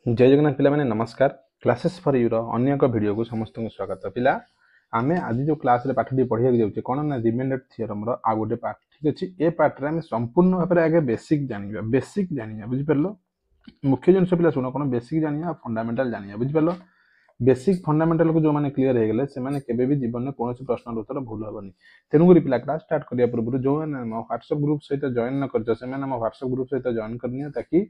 जय जगन्नाथ पिला माने नमस्कार। क्लासेस फॉर यू अन्य एक वीडियो को समस्त को स्वागत। पिला आमे आज जो क्लास रे पाठ पढ़िया जाउछे कोन ना रिमेंडर थ्योरम रो आ गोटे पार्ट। ठीक अछि ए पार्ट रे हम संपूर्ण भाबरे आगे बेसिक जानिया बुझि परलो। मुख्य जिनस पिला सुनो कोन बेसिक जानिया फंडामेंटल जानिया बुझि परलो। बेसिक फंडामेंटल को जो माने क्लियर हे गेले से माने केबे भी जीवन में कोनोसी प्रश्न उत्तर भूल होबनी। तेनुगुरी पिला क्लास स्टार्ट करिया पूर्व जो माने हम व्हाट्सएप ग्रुप सहित जॉइन न करछ से माने हम व्हाट्सएप ग्रुप सहित जॉइन करनियो ताकि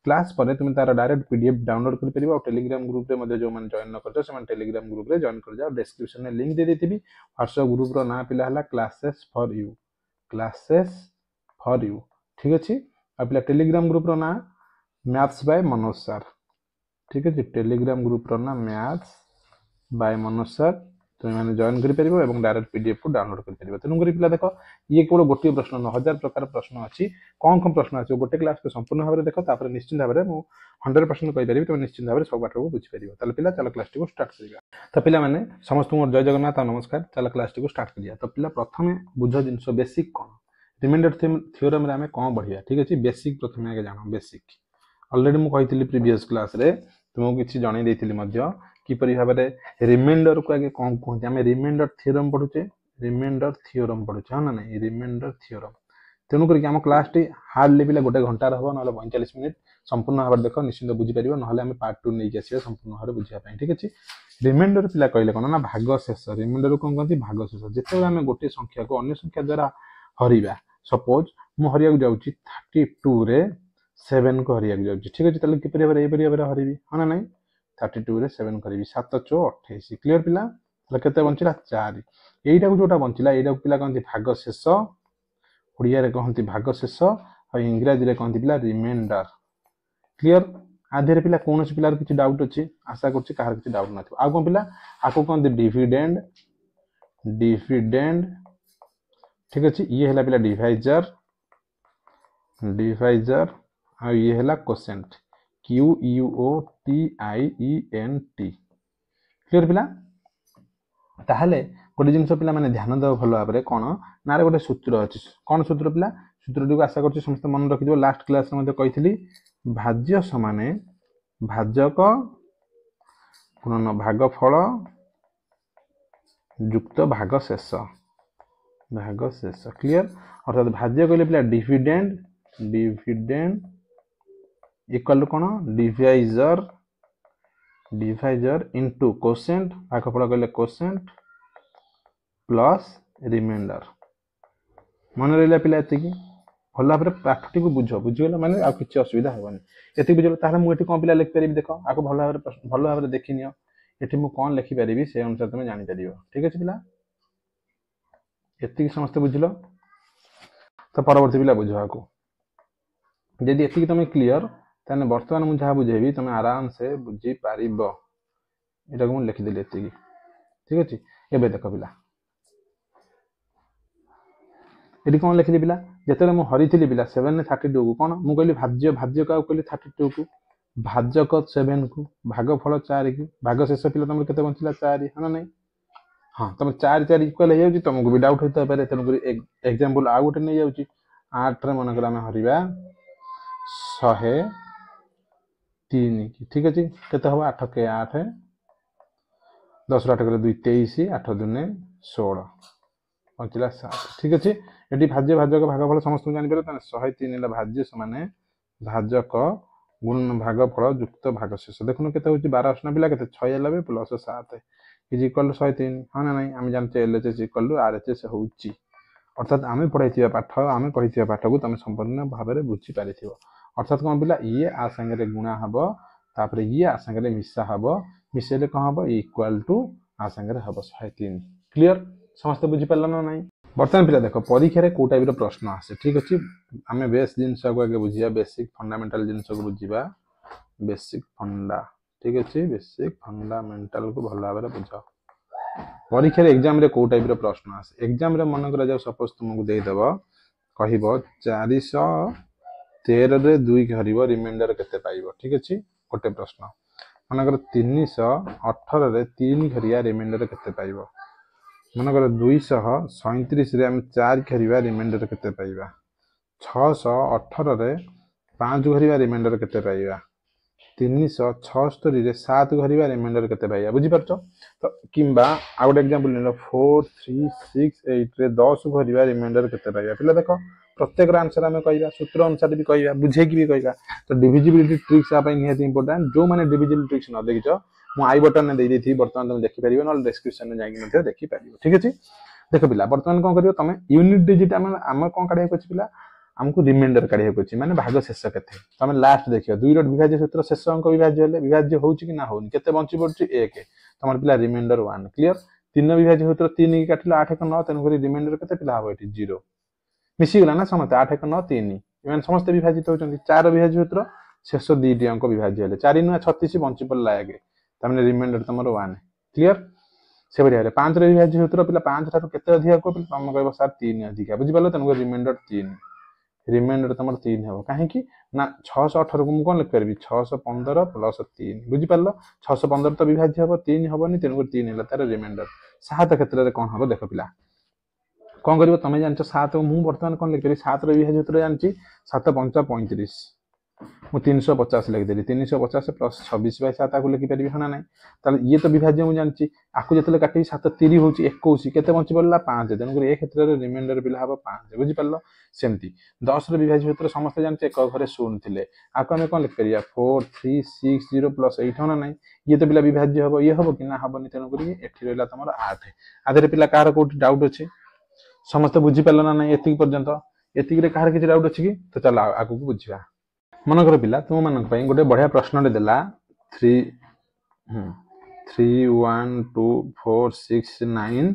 क्लास पर तुम तार डायरेक्ट पीडीएफ डाउनलोड कर परिबा और टेलीग्राम ग्रुप रे मध्ये जो माने जॉइन न करछ से माने टेलीग्राम ग्रुप रे जॉइन कर जाओ। डिस्क्रिप्शन में लिंक दे देथिबी। व्हाट्सएप ग्रुप रो ना पिला हला क्लासेस फॉर यू ठीक अछि। आ पिला टेलीग्राम ग्रुप रो ना मैथ्स बाय मनोज सर। ठीक अछि टेलीग्राम ग्रुप रो ना मैथ्स बाय मनोज सर तुम मैंने जॉइन कर परिबो एवं डायरेक्ट पीडीएफ को डाउनलोड कर परिबो। तेनु करी पिला देखो ये केवल गोटे प्रश्न न हजार प्रकार प्रश्न अछि। कोन कोन प्रश्न अछि गोटे क्लास को संपूर्ण भाबरे देखो तापर निश्चित भाबरे मु 100% कहि परिबि तुम निश्चित भाबरे सब पाठ को बुझि परिबो। ताले पिला चलो क्लास को स्टार्ट करिया। तो पिला माने समस्त को जय जगन्नाथ नमस्कार। चलो क्लास को स्टार्ट करिया। तो पिला प्रथमे बुझ जिंस बेसिक कोन रिमाइंडर थ्योरम रे हमें कोन बढ़िया। ठीक अछि बेसिक प्रथमे आगे जानो बेसिक ऑलरेडी मु कहितली प्रीवियस क्लास रे तुमको किछि जणाई देथिली मध्य किपरि भाबरे रिमाइंडर को आगे कोन कहते हमें रिमाइंडर थ्योरम पढुचे हां ना नहीं रिमाइंडर थ्योरम। तेनु करी हम क्लास टी हार्डली पिला गोटे घंटा रहबो नले 45 मिनिट संपूर्ण भाबरे देखो निश्चित बुझि परिबो नले हम पार्ट 2 नै आसीबा संपूर्ण भाबरे बुझिया पई। ठीक अछि रिमाइंडर पिला कहले कोन ना भाग शेष रिमाइंडर को कहंती भाग शेष जेते हम गोटे संख्या को अन्य संख्या द्वारा हरिबा सपोज मु हरिया को जाउची 32 रे 7 को हरिया को जाउची। ठीक अछि तले किपरि भाबरे ए परि भाबरे हरिबी हां ना नहीं 32 रे 7 करिबी 7 चो 28 क्लियर पिला तले केते बंचिला 4 एइटा को जोटा बंचिला एइटा को पिला कहंती भाग शेष ओडिया रे कहंती भाग शेष और इंग्रजी रे कहंती पिला रिमाइंडर। क्लियर आधेरे पिला कोनोसी पिलार किछि डाउट अछि आशा करछि काहर किछि डाउट नथि। आ कोन पिला आको कहंती डिविडेंड ठीक अछि ये हला पिला डिवाइजर आ ये हला कोसेंट QUOTIENT क्लियर पिला ताहले गोटे जिनस पिला माने ध्यान देव भलो भाबरे कोन नारे गोटे सूत्र अछि कोन सूत्र पिला सूत्रटी को आशा करछि समस्त मन रखि दियो। लास्ट क्लास रे मध्ये कहितली भाज्य समाने भाजक गुणन भागफल युक्त भाग शेष क्लियर अर्थात भाज्य कहले पिला डिविडेंड इक्वल टू कोन डिवाइजर इनटू कोसेंट भागफल कहले कोसेंट प्लस रिमाइंडर मन रहला पिला एति की भला भाबरे पाठटी को बुझिगला माने आ किछि असुविधा हेबनी एति बुझिगला ताहले मु एति कोन पिला लिख परिबि देखो आको भला भाबरे देखिनियो एति मु कोन लिखि परिबि से अनुसार तुमे जानि परिबो। ठीक अछि पिला एति समस्त बुझिलो तो परवर्ती पिला बुझवा को यदि एति तुमे क्लियर ताने वर्तमान मु जहा बुझेबी तुमे आराम से बुझि पारिबो एटा को मु लिखि देली एति की। ठीक अछि एबे देखो पिला एटी कोन लिखि पिला जेतले मु हरिथिली पिला 7 ने 32 को कोन मु कहली भाज्य का कहली 32 को भाजक 7 को भागफल 4 को भाग शेष पिला तुम केते बंचिला 4 हां नहीं हां तुम 4 इक्वल हे जाउची तुमको भी डाउट होता पारे तेनु करी एग्जांपल आ गोटे नै जाउची 8 रे मन करा हम हरिबा 103 की। ठीक अछि केते हबा 8 के 8 10 8 करे 2 23 8 दुने 16 बंचिला 7। ठीक अछि एटी भाज्य भाजक भागफल समस्त जानि परत 103 ले भाज्य समाने भाजक गुणन भागफल युक्त भाग शेष देखुन केते होची 12 असना पिला केते 96 प्लस 7 इज इक्वल टू 103 हां ना नहीं हम जानते LHS इक्वल टू RHS होची अर्थात आमे पढाइथिबा पाठ आमे कहिथिबा पाठ को तमे संपूर्ण भाबरे बुझि पारिथिबो। अर्थात कोन पिला ये आ संगे रे गुणा हबो तापर ये आ संगे रे मिसा हबो मिसेले कोन हबो इक्वल टू आ संगे रे हबो 103 क्लियर समस्त बुझि पारला ना नहीं। वर्तमान पिला देखो परीक्षा रे को टाइप रो प्रश्न आसे। ठीक अछि आमे बेस जिंस को आगे बुझिया बेसिक फंडामेंटल जिंस को बुझिबा बेसिक फंडा। ठीक अछि बेसिक फंडामेंटल को भला भाबरे बुझाओ परीक्षा रे एग्जाम रे को टाइप रो प्रश्न आसे। एग्जाम रे मन करा जाव सपोज तुमको देइ देबो कहिबो 413 रे 2 हरिबो रिमाइंडर केते पाइबो। ठीक अछि गोटे प्रश्न मन कर 318 रे 3 हरिया रिमाइंडर केते पाइबो मन कर 237 रे हम 4 हरिबा रिमाइंडर केते पाइबा 618 रे 5 हरिबा रिमाइंडर केते पाइबा 376 रे 7 घरिबा रिमाइंडर केते पाइबा बुझी परछो तो किंबा आ गोटे एग्जांपल लेलो 4368 रे 10 घरिबा रिमाइंडर केते पाइबा पिला देखो प्रत्येक आंसर हमें कहबा सूत्र अनुसार भी कहबा बुझे की भी कहबा तो डिविजिबिलिटी ट्रिक्स आ निहाती इंपोर्टेंट जो माने डिविजिबिलिटी ट्रिक्स न देखिछो मु आई बटन ने दे देथि वर्तमान तुम देखि परिबो न डिस्क्रिप्शन में जाई मध्ये देखि परिबो ठीक अछि देखो पिला वर्तमान कोन करियो तमे यूनिट डिजिट हम कोन काढिया को पिला हमको रिमाइंडर काढिया को माने भाग शेष केते तमे लास्ट देखियो दुई रो विभाज्य सूत्र शेष अंक विभाज्य हेले विभाज्य होउची कि ना होनी केते बंची पड़ची 1 तमर पिला रिमाइंडर 1 क्लियर तीन विभाज्य सूत्र 3 की काटिलो 8 1 9 तेन करी रिमाइंडर केते पिला हबो एठी 0 मिसी गला ना समते 8 1 9 3 इमान समस्त विभाजित होचंती चार विभाज्य सूत्र शेष दुईटी अंक विभाज्य हेले 4 9 36 बंची पड़ला आगे तमने रिमाइंडर तमरो 1 क्लियर से बढ़िया रे 5 रे विभाज्य सूत्र पिला 5 ठारो केते अधिक को पिला तम कहबो सर 3 अधिक बुझि पालो तन रिमाइंडर 3 रिमाइंडर तमर 3 हेबो काहे कि ना 618 को मु कोन लिख करबी 615 प्लस 3 बुझि पालो 615 तो विभाज्य हेबो 3 हेबोनी तेन 3 हेला तार रिमाइंडर 7 क्षेत्र रे कोन हेबो देखो पिला कोन करिवो तमे जानचो 7 मु वर्तमान कोन लिख करी 7 रे विभाज्य सूत्र जानची 7 5 35 मु 350 लिख देली 350 प्लस 26 बाय 7 को लिखि परिबी हना नै ताले ये तो विभाज्य मु जानची आकु जतले काटी 7 3 होची 21 केते बंची पड़ला 5 तेन ए क्षेत्र रे रिमाइंडर पिला हबो 5 बुझि पालो सेमती 10 रे विभाज्य सूत्र समस्त जानचे एक घरे शून्य थिले आकु हमें कोन लिख करिया 4360 प्लस 8 हना नै ये तो पिला विभाज्य हबो ये हबो कि ना हबोनी तेन करी एठी रहला तमर 8 आधरे पिला कार कोठी डाउट अछि समस्त बुझि पालो ना नै एतिक पर्यंत एतिक रे कार किछि डाउट अछि कि तो चल आकु बुझिबा मन कर पिला तुम मान गोटे बढ़िया प्रश्न देला 31246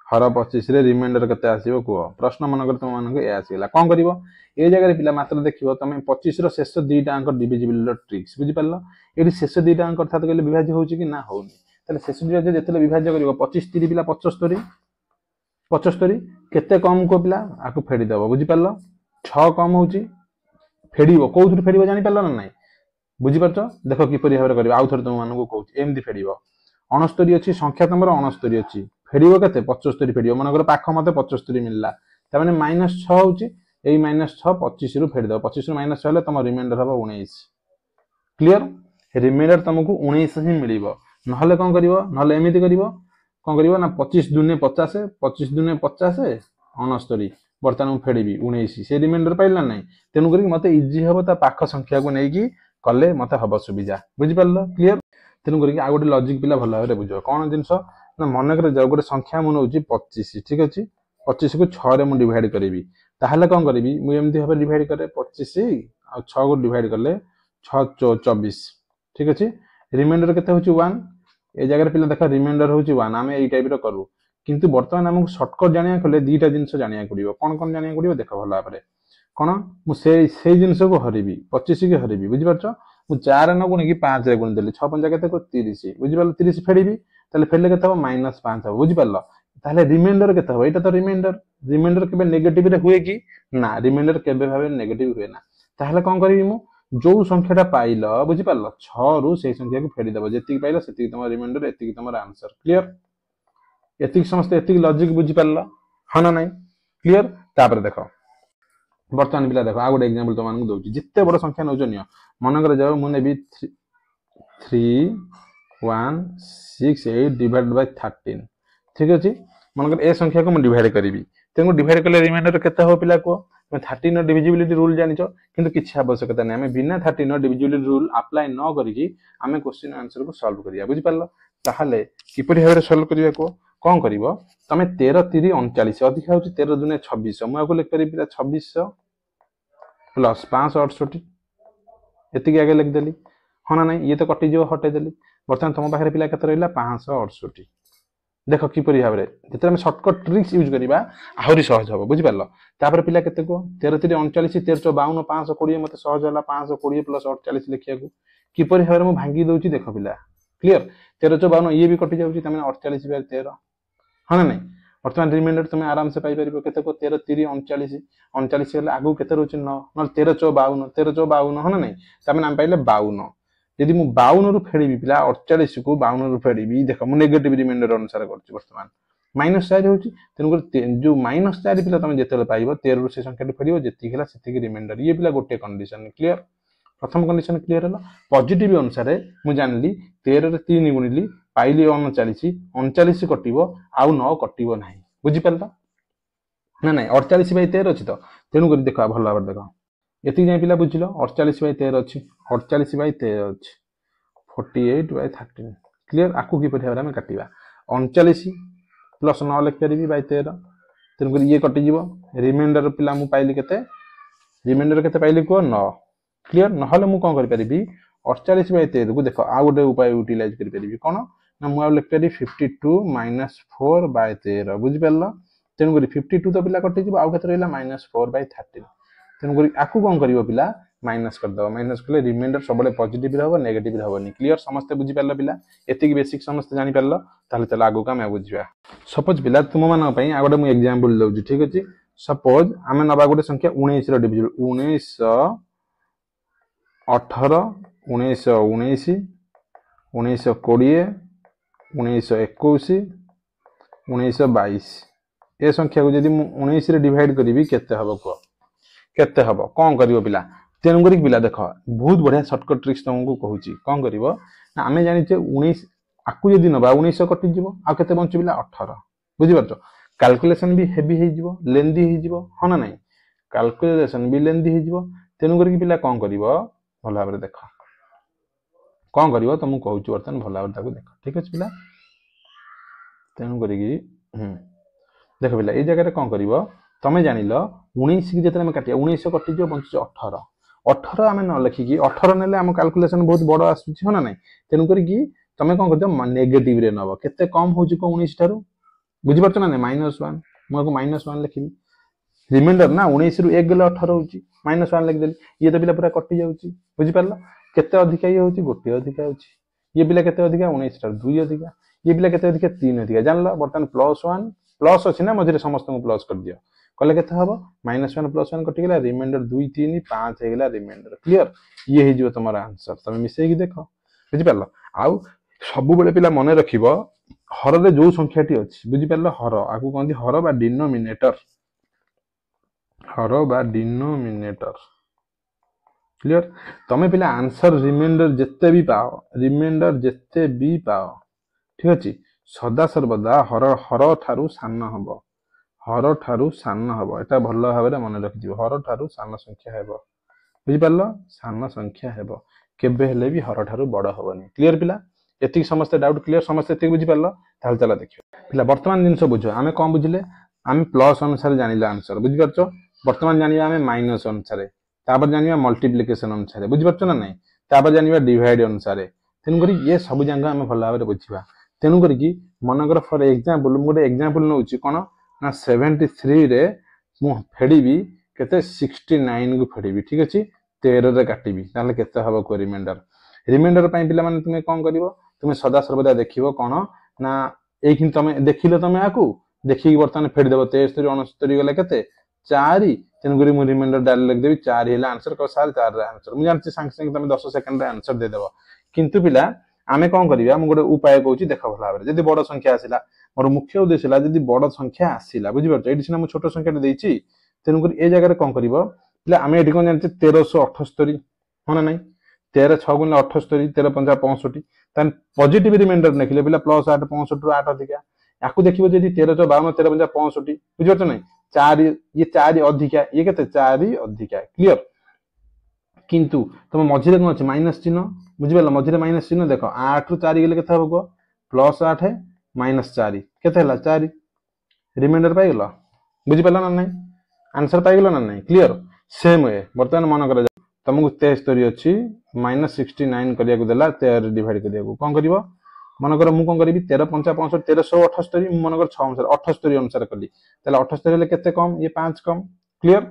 हर 25 रे रिमाइंडर केते आसीबो को प्रश्न मन कर तुम मान ए आसीला कोन करिवो ए जगह रे पिला मात्र देखिवो तमे 25 रो शेष दुईटा अंक डिविजिबल ट्रिक्स बुझि पालो एडी शेष दुईटा अंक अर्थात कहले विभाज्य होउची कि ना होउनी तले शेष विभाज्य जेतले विभाज्य करिवो 25 3 पिला 75 केते कम को पिला आकु फेडी दबो बुझि पालो 6 कम होउची फेडिबो कोउथुर फेडिबो जानि पालो ना नै बुझि परछो देखो कि परि भाबरे करबो आउथर तुम मानको कहूची एमदी फेडिबो 69 अछि संख्या तमरो 69 अछि फेडिबो केते 75 फेडिबो मनकर पाख मते 75 मिलला त माने -6 होउची एई -6 25 रु फेडी दबो 25 रु -6 हेले तम रिमाइंडर हबो 19 क्लियर रिमाइंडर तुमको 19 ही मिलिबो नहले कोन करिवो नहले एमिति करिवो कोन करिवो ना 25 दुने 50 25 दुने 50 69 बर्तमान फेडीबी 19 से रिमाइंडर पाइला नै तेनु करी मते इजी हबो ता पाख संख्या को नै की कले मते हबो सुविधा बुझि पालो क्लियर तेनु करी आ गोटे लॉजिक पिला भलो भाबरे बुझो कोन जिंस ना मन करे जाउ गोटे संख्या मु नउची 25 ठीक अछि 25 को 6 रे मु डिवाइड करिवि ताहले कोन करिवि मु एमदी हबे डिवाइड करे 25 आ 6 को डिवाइड करले 6 24 ठीक अछि रिमाइंडर केते होची 1 ए जगह पिला देखा रिमाइंडर होची 1 आमे एई टाइप रो करू किंतु वर्तमान हमको शॉर्टकट जानिया कले दीटा जिंस जानिया पड़िबो कोन जानिया पड़िबो देखो भलो भाबरे कोन मु से जिंस को हरिबी 25 के हरिबी बुझि परछो मु 4 न गुणी की 5 रे गुणी देली 6 5 केते को 30 बुझि पालो 30 फेडीबी ताले फेडले केते हो -5 हो बुझि पालो ताले रिमाइंडर केते हो एटा तो रिमाइंडर केबे नेगेटिव रे हुए कि ना रिमाइंडर केबे भाबे नेगेटिव हुए ना ताले कोन करिवि मु जो संख्याटा पाइलो बुझि पालो 6 रु से संख्या को फेडी देबो जेति पाइलो सेति तमर रिमाइंडर एति तमर आंसर क्लियर एतिक समस्त एतिक लॉजिक बुझि पारला हना नै क्लियर तापर देखो वर्तमान बिला देखो आ गोटे एग्जांपल तो मानकु दोची जिते बड़ संख्या नउजो नियो मन करे जाओ मु नेबी 3168 डिवाइडेड बाय 13 ठीक अछि मन करे ए संख्या को मु डिवाइड करिवि तेनु डिवाइड करले रिमाइंडर केते हो पिला को 13 डिविजिबिलिटी रूल जानिचो किंतु किछि आवश्यकता नै हमें बिना 13 डिविजिबिलिटी रूल अप्लाई न करिकि हमें क्वेश्चन आंसर को सॉल्व करिया बुझि पारलो ताहाले किपरि भाबरे सॉल्व करिया को कोन करिवो तमे 13 3 39 अधिक होची 13 दुने 26 मु आको लिख करी पिला 2600 प्लस 568 एति के आगे लिख देली हना नै ये तो कटि जो हटे देली वर्तमान तुम पाखरे पिला केते रहला 568 देखो कि परि भाबरे जते हम शॉर्टकट ट्रिक्स यूज करिबा आहुरी सहज हो बुझि पारलो तापर पिला केते को 13 3 39 13 52 520 मते सहज होला 520 प्लस 48 लिखिया को कि परि भाबरे मु भांगी दोची देखो पिला क्लियर 13 52 ये भी कटि जाउची तमे 48 बाय 13 हाँ नहीं वर्तमान रिमाइंडर तुम आराम से पाई परिबो केते को 13 3 39 39 हेले आगु केते रहउची 9 न 13 52 13 52 हाँ नहीं तमे नाम पाइले 52 यदि मु 52 रु फेडीबी पिला 48 को 52 रु फेडीबी देखो मु नेगेटिव रिमाइंडर अनुसार करछि वर्तमान -4 होची तेनु जो -4 पिला तमे जेतेले पाइबो 13 रु से संख्याटी फेडीबो जेति हेला सेति रिमाइंडर ये पिला गोटे कंडीशन क्लियर प्रथम कंडीशन क्लियर है पॉजिटिव अनुसार मु जानली 13 रे 3 गुणिली पाइली 39 39 कटिबो आउ 9 कटिबो नाही बुझी परला ना नहीं 48 बाई 13 अच्छी तो तेणुक देख भल भाव देख ये जाए पिला बुझल 48 बाई 13 अच्छी 48 बाई 13 अच्छी 48 बाई 13 क्लीयर आकु किपर भाव में काटा 39 प्लस 9 लिखिपारि बाई 13 तेणुक ये कटिज रिमाइंडर पिला मु पाइली केते रिमाइंडर केते पाइली को 9 क्लीयर ना मुझे कौन करी 48 बाई 13 को देख आउ गोटे उपाय यूटिलाइज करी कौन ना मुझे लिखिपारि 52 माइनस 4 बाई 13 बुझिपार तेणुक 52 तो पिला कटिज आउ के -4 बाई 13 तेणुक आकु कौन कर पिला माइनस करदे माइनस कले रिमाइंडर सब पॉजिटिव रहा नेगेटिव रहनी क्लियर समस्त बुझीपार पिला एतिक बेसिक समस्त जानीपार ताले चल आगु आम बुझा सपोज पिला तुम मान आ गए मुझे एग्जांपल दूसरी ठीक अच्छे सपोज आम नवा गोटे संख्या 19 डिविजन 19 18 19 19 19 20 19 21 19 22 ए संख्या को जब 19 डिवाइड करी केते हम कह केते हम कौन कर पिला तेणुक पिला देख बहुत बढ़िया सर्टकट ट्रिक्स तुमको कहूँ कौन कर आम जाने 19 आकु जदि नवा 19 कटिज आते बच पिला 18 बुझीपार कैलकुलेशन भी हेवी हो लेंदी हो हाँ ना नहीं कैलकुलेशन भी लेंदी हो तेणुक पिला कौन कर भल भाव देख कौन कर तुमको कहूँ बर्तमान भल भाव देख ठीक अच्छे पिला तेणुक देख पिला ये जगह कौन कर तुम जान 19 की जिते काटिया 19 कटिज बचुच 18 18 आम न लिखिकी 18 ने आम कैलकुलेशन बहुत बड़ आसूँ हाँ ना नहीं तेणुक तुम कौन कर नेगेटिव रे नब केते कम हो 19 ठारू बुझीपार ना -1 मुझे -1 लिखी रिमाइंडर ना 19 रु 1 गले 18 हो -1 लिखिदेली ये तो पिला पूरा कटि जाऊँगी बुझीपार केते अधिका ये होची गोटे अधिका होची ये पिला केते अधिका 19 ठारू 2 अधिका ये पिला केते अधिका 3 अधिका जानल बर्तमान +1 प्लस अच्छी ना मझे समस्त प्लस कर दियो कले केते हबो -1 + 1 कटिगला रिमाइंडर 2 3 5 हेगला रिमाइंडर क्लियर ये हो तुम आंसर तुम मिसेकी देख बुझीपार आउ सब बेले पिला मन रखिबो हर रे जो संख्याटी अछि बुझीपार हर आकु कहंती हर बा डिनोमिनेटर क्लियर तमे पिला आंसर रिमाइंडर जेते भी पाओ ठीक अछि सदा सर्वदा हर ठारू सान हबो हर ठारू सान हबो एटा भल भाबरे मन रखिदियो हर ठारू सान संख्या हेबो बुझीपारलो सान संख्या हेबो केबे हेले भी हर ठारू बड़ हबनी क्लियर पिला एतिक समस्त डाउट क्लियर समस्त एतिक बुझीपारलो ताल चला देखियो पिला वर्तमान जिंस बुझो आमे कोन बुझिले आमे प्लस अनुसार जानिला आंसर बुझिपारछो वर्तमान जानिबा आमे माइनस अनुसार तापर जानिबा मल्टीप्लिकेशन अनुसार बुझिपारछो ना नहीं तापर जानिबा डिवाइड अनुसार तेनु करी ये सब जांग आमे भल भाबरे बुझिबा तेणु करी मनकर फॉर एग्जांपल गोटे एग्जांपल नौ कौन ना 73 रे मु फेड़ी केते 69 को फेड़ी ठीक अच्छे 13 रे काटिबी ताले केते हबो को रिमाइंडर पिला माने तुम कौन कर तुम सदा सर्वदा देखिबो कौन ना एक तुम देखिले तुम आकु देखिक बर्तमान फेड़ी देव 73 69 गले केते 4 तेणुक मुझे रिमाइंडर डायरेक्ट लिखदेवी 4 है आंसर कह सार 4 रे आंसर मुझे जानछि सांगे सांगे तुम 10 सेकंड रे आंसर दे देबो किंतु पिला आमे कौन करिया मु गोटे उपाय कहूँ देख भल भाव जदि बड़ संख्या आसला मोर मुख्य उद्देश्य है जदि बड़ संख्या आसला बुझीपार ये सीना छोट संख्या देती तेणुक ए जगह कौन कर पिला आम ये कौन जानते 1378 हाँ ना नहीं 13 6 गुण 78 13 5 65 पॉजिटिव रिमाइंडर लिखिले पिला +8 65 रु 8 अधिका याकू देखिबो जदि 13 52 13 5 65 बुझिपारछ नहीं 4 ये 4 अधिका ये केते 4 अधिका क्लियर किंतु तुम मझिरे कौन अच्छे माइनस चिन्ह बुझिपार मझिरे माइनस चिन्ह देख 8 रु 4 गले केते हबो +8 -4 केते हला 4 रिमाइंडर पाइगला बुझिपारला ना नहीं आंसर पाइगला ना नहीं क्लियर सेम वे वर्तमान मन कर तुमको 73 अच्छी -69 करिया को देला 13 डिवाइड करिया को कोन करिवो मन कर मु कोन करबी 13 5 65 1378 मन कर 6 अनुसार 78 अनुसार कली ताले 78 ले केते कम ये 5 कम क्लियर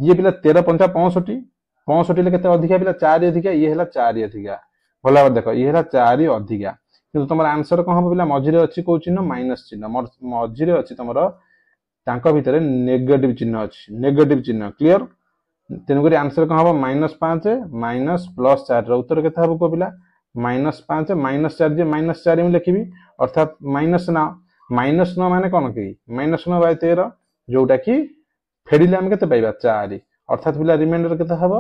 ये पिला 13 5 65 65 ले केते अधिका पिला 4 अधिका ये हला 4 अधिका भला देख ये हला 4 अधिका किंतु तुम आंसर कौन हम पिला मझिरे अच्छी को चिन्ह माइनस चिन्ह मझिरे अच्छी तुम तांका भितर नेगेटिव चिन्ह अच्छी नेगेटिव चिन्ह क्लियर तेणुक आंसर कौन हम -5 माइनस +4 उत्तर के को पिला -5 -4 जे -4 में लिखी अर्थात -9 -9 माने कौन कि -9/13 जोटा कि फेडिले आम के 4 अर्थात पिला रिमाइंडर के हम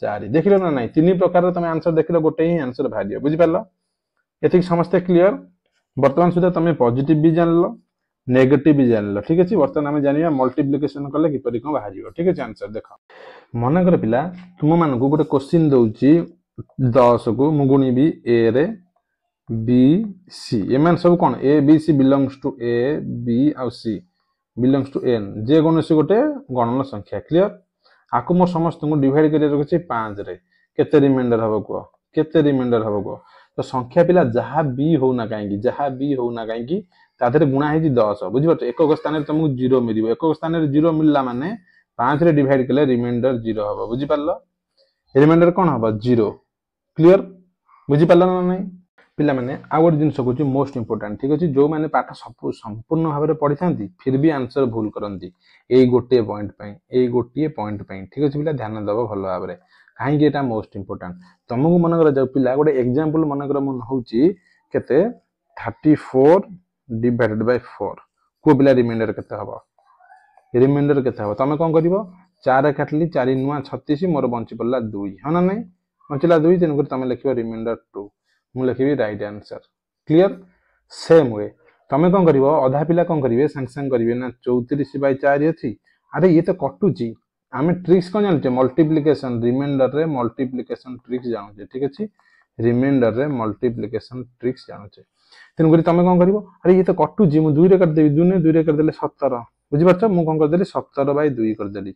4 देखिल ना नहीं तीन प्रकार तुम आंसर देख गोटे ही आंसर बाहर बुझिपार ये समस्ते क्लीयर बर्तमान सुधा तुम पॉजिटिव भी जान लो नेगेटिव भी जान लो ठीक अच्छे बर्तमान आम जाना मल्टीप्लिकेशन कले किपरि कौन बाहर ठीक अच्छे आंसर देख मनकर पिला तुम मान गोटे क्वेश्चन दौची 10 को मु गुणिबी ए रे बी सी एम सब कौन A B C belongs to A B आउ C belongs to N J कौन गोटे गणन संख्या क्लीयर आपको मोर समस्त को डिवाइड कर रखी 5 रे केते रिमाइंडर हम कह केते रिमाइंडर हम कह तो संख्या पिला जहाँ भी होना कहीं जहाँ भी होना कहीं तादे गुणा है 10 बुझिपार एक स्थान तुमको 0 मिल एक स्थान 0 मिलला माने 5 रे डिवाइड कले रिमाइंडर 0 हम बुझिपार रिमाइंडर कौन हम 0 क्लीयर बुझिपार ना नहीं पिला माने आ गोटे जिन कहूँ मोस्ट इंपोर्टाट ठीक अच्छे जो मैंने पाठ सब संपूर्ण भाव में पढ़ी था फिर भी आंसर भूल करती यही गोटे पॉइंट ठीक अच्छे पिला ध्यान दब भल भाव में कहीं यहाँ मोस्ट इंपोर्टाट तुमको मन कर पिला गोटे एग्जांपल मन कर मन हूँ केते 34 डिवाइडेड बाय 4 को पिला रिमाइंडर केते हम रिमाइंडर केते हम तुम कौन कर 4 काटली 4 नुआ 36 मोर बंची पड़ा 2 हाँ ना नहीं बचला 2 तेणुक तुम लिख रिमाइंडर 2 मु लिखी right answer clear same way तुम कौन कर अधा पिला कौन करेंगे सांगे सांगे करेंगे ना 34/4 अच्छी अरे ये तो कटुची आम ट्रिक्स कौन जानते मल्टीप्लिकेशन रिमाइंडर रे मल्टीप्लिकेशन ट्रिक्स जानूचे ठीक अच्छे रिमाइंडर रे मल्टीप्लिकेशन ट्रिक्स जानूचे तेणुक तुम कौन कर अरे ये तो कटुची मुझे 2 रे करदेवी 2 ने 2 रे करदे 17 बुझीपार मुझे कौन करदेली 17/2 करदेली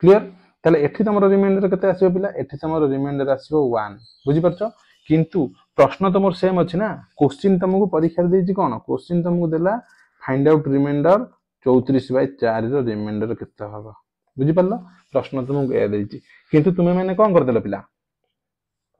क्लीयर ताले एठी तुम रिमाइंडर केते आसीबो पिला एठी तुम रिमाइंडर आसीबो 1 बुझीपार किंतु प्रश्न तो मोर सेम अच्छी ना क्वेश्चन तुमको परीक्षा देछि कौन क्वेश्चन तुमको देला फाइंड आउट रिमाइंडर 34/4 रो रिमाइंडर केते हबो बुझीपार प्रश्न तुमको ए देछि किंतु तुमे माने कौन करदेला पिला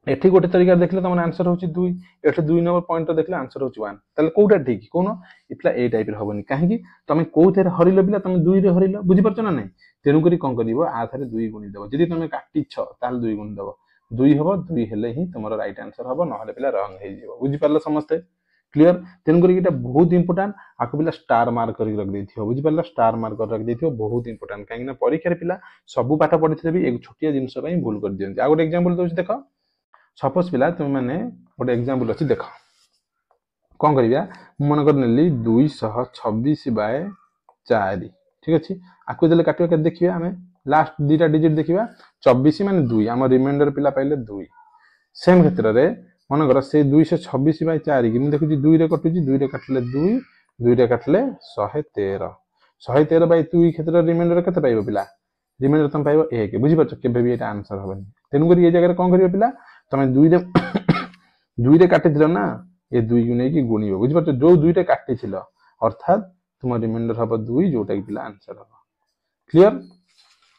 एठी गोटे तरीका देखले तुम आंसर होछि 2 एठी 2 नंबर पॉइंट देखले आंसर होछि 1 ताले कोउटा ठीक कोन इतला ए टाइप रे हबनी काहे कि तुम कोउथेर हरिलो पिला तुम 2 रे हरिलो बुझीपार ना नहीं तेनु करी कोन करिवो आ थारे 2 गुणी देबो जदी तुम काटी छ ताले 2 गुणी देबो 2 हबो 2 हेले ही तुमरो राइट आंसर हबो नहले पिला रंग हे जिवो बुझीपारलो समस्ते क्लियर तेनु करी एटा बहुत इंपोर्टेंट आको पिला स्टार मार्क करी रख देथियो बुझीपारलो स्टार मार्क कर रख देथियो बहुत इंपोर्टेंट काहे ना परीक्षा रे पिला सब पाठ पढिथे भी एक छोटिया जिंस पई भूल कर दियंती आ गोटे एग्जांपल दोछ देखो सपोज पिला तुम माने गोटे एग्जांपल अछि देखो कोन करिया मन कर नेली 226/4 ठीक अछि आको देले काटियो के देखिबा हमें लास्ट दीटा डिजिट देखिबा 24 माने 2 हम रिमाइंडर पिला पाइले 2 सेम क्षेत्र रे मन कर से 226/4 कि देखु 2 रे कटुची 2 रे काटले 2 रे काटले 113 113/2 क्षेत्र रिमाइंडर केते पाइबो पिला रिमाइंडर तुम पाइबो 1 बुझी परछ केबे भी एटा आंसर होबनी तेनु करी ए जगह कोन करियो पिला तुम 2 रे काटिथिलो ना ये 2 को नहीं कि गुणिबो बुझी परछ जो 2 रे काटिथिलो अर्थात तुम रिमाइंडर हबो 2 जोटा कि पिला आंसर हबो क्लियर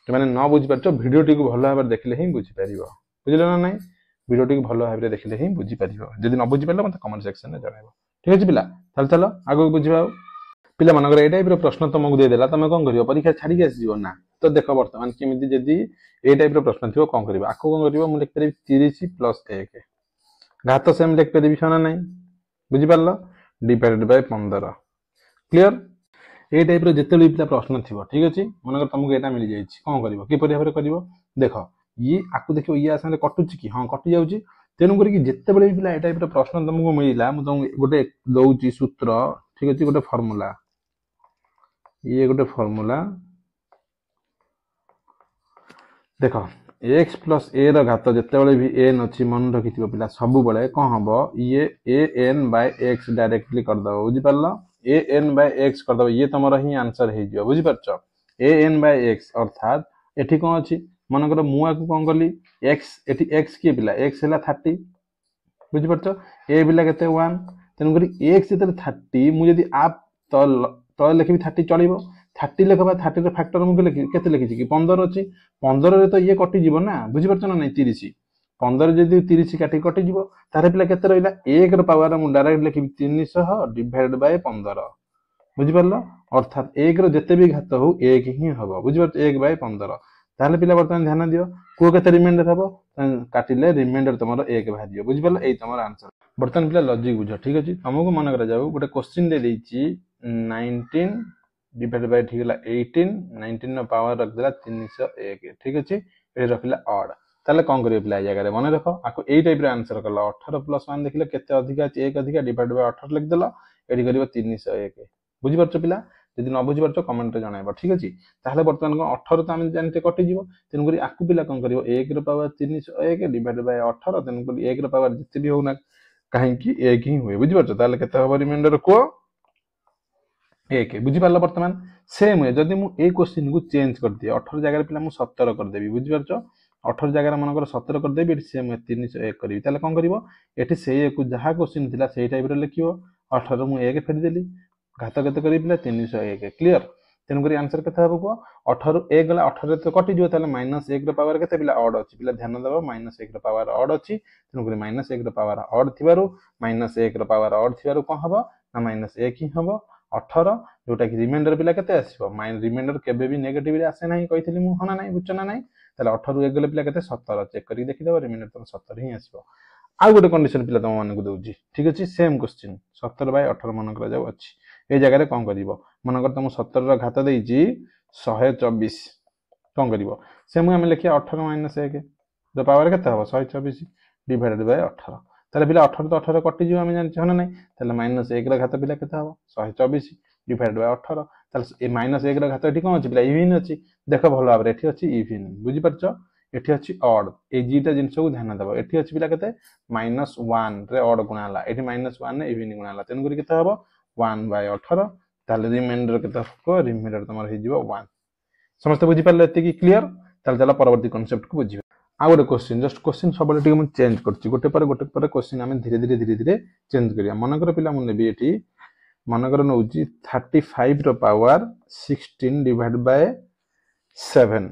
तुमने न बुझी परछ वीडियो टी को भलो भाबे देखले ही बुझी परिबो बुझिलो ना नहीं वीडियो टी को भलो भाबे देखले ही बुझी परिबो जदि न बुझी परले मते कमेंट सेक्शन में जणाइबो ठीक अछि पिला चल चलो आगो बुझिबा पिला मनगर ए टाइप रो प्रश्न तुमको दे देला तुम कोन करियो परीक्षा छाडी के आसी जीवो ना तो देखो वर्तमान केमिति जदि ए टाइप रो प्रश्न थिबो कोन करिबो आको कोन करिबो मु लिख परिबी 30 + 1 घात सेम लिख परिबी छना नहीं बुझी परलो डिवाइडेड बाय 15 क्लियर ए टाइप रो जते पिला प्रश्न थिबो ठीक अछि मनकर तुमको एटा मिल जाई छी कोन करिवो कि परिभाबरे करिवो देखो ये आकु देखियो ये आसाने कटुची कि हां कटि जाउची तेनु करी कि जते बेले पिला ए टाइप रो प्रश्न तुमको मिलिला मु तुमको गोटे दउची सूत्र ठीक अछि गोटे फार्मूला ये गोटे फार्मूला देखो x + a रो घात जते बेले भी n अछि मन रखिथिबो पिला सब बेले कोन हबो ये an/x डायरेक्टली कर दबो बुझि परलो an/x कर दबो ये तमरो ही आंसर हे जियो बुझि परछ an/x अर्थात एठी कोन अछि मन कर मुआ को कोन करली x एठी x के पिला x हला 30 बुझि परछ a पिला केते 1 तेनु करी x जते 30 मु यदि आप तो लिखबी 30 चलिबो 30 लिखबा 30 रे फैक्टर मु लिखि केते लिखि कि 15 अछि 15 रे तो ये कटि जीवो ना बुझि परछ ना नहीं 30 15 जदि 30 काटि कटि जीवो तारे पिला केते रहिला 1 रो पावर मु डायरेक्ट लिखि 300 डिवाइडेड बाय 15 बुझि परलो अर्थात 1 रो जते भी घात हो 1 ही हबो बुझि परछ 1/15 ताले पिला वर्तमान ध्यान दियो को केते रिमाइंडर हबो काटिले रिमाइंडर तमरो 1 भाजियो बुझि परलो एई तमरो आंसर वर्तमान पिला लॉजिक बुझो ठीक अछि हमको मन करा जाऊ गोटे क्वेश्चन दे देछि 19 डिवाइडेड बाय ठीक है 18 19 नो पावर रख देला 301 ठीक अछि ए रखला ऑड ताले कौन करियो पिला जगह मन रख आपको यही टाइप आंसर कल 18 प्लस 1 देखिले केते अधिका अछि 1 अधिका डिवाइड बाय 18 लिख देला एडी करियो 301 बुझी परछ पिला यदि न बुझी परछ कमेंट रे जणाइबो ठीक अछि ताहले वर्तमान को 18 तो हम जानते कटि जीवो तेन करी आकु पिला कौन करियो 1 रो पावर 301 डिवाइड बाय 18 तेन करी 1 रो पावर जिते भी होना काहे कि 1 ही हुए बुझी परछ ताहले केते हबो रिमाइंडर को 1 बुझी पारलो वर्तमान सेम है जदि मु ए क्वेश्चन को चेंज कर दिए 18 जगह पिला मु 17 कर देबी बुझी परछ 18 जगह मनकर 17 कर देबी सेम 301 करबी ताले कोन करिवो एठी सेई को जहा क्वेश्चन थिला सेई टाइप रे लिखिवो 18 मु 1 फेर देली घात केते करी पिला 301 क्लियर तेन करी आंसर केते हबो को 18 1 गला 18 तो कटि जो ताले -1 रो पावर केते पिला ऑड अछि पिला ध्यान देबो -1 रो पावर ऑड अछि तेन करी -1 रो पावर ऑड थिबारु -1 रो पावर ऑड थिबारु कोन हबो ना -1 ही हबो 18 जोटा कि रिमाइंडर पिला केते आसीबो रिमाइंडर केबे भी नेगेटिव रे आसे नाही कहितली मु हना नाही बुझना नाही ताले 18 1 गले पिला केते 17 चेक करी देखि देबो रिमाइंडर तो 17 ही आसीबो आ गोटे कंडीशन पिला तुम मन को दउजी ठीक अछि सेम क्वेश्चन 17 बाय 18 मन करा जाउ अछि ए जगह रे कोन करिवो मन कर तुम 17 रो घात देइजी 124 कोन करिवो सेम हम लिखिया 18 - 1 द पावर केते हबो 124 डिवाइडेड बाय 18 ताले पिला 18 तो 18 कटि जीव हम जानि छन नाही ताले -1 रो घात पिला केते हबो 124 डिवाइडेड बाय 18 ताले ए -1 रो घात एठी कोन अछि पिला इवन अछि देखो भलो आबरे एठी अछि इवन बुझी परछ एठी अछि ऑड ए जीटा जिंस को ध्यान देबो एठी अछि पिला केते -1 रे ऑड गुणाला एठी -1 ने इवन गुणाला तेन करी केते हबो 1 बाय 18 ताले रिमाइंडर केते को रिमाइंडर तमर हे जीवो 1 समस्त बुझी पाले एति की क्लियर ताले चला परवर्ती कांसेप्ट को बुझिबा आ गोटे क्वेश्चन जस्ट क्वेश्चन सबले टिके म चेंज करछि गोटे पर क्वेश्चन हम धीरे धीरे चेंज करिया मनकर पिला म नेबी एठी मनकर नउची 35 रो पावर 16 डिवाइड बाय 7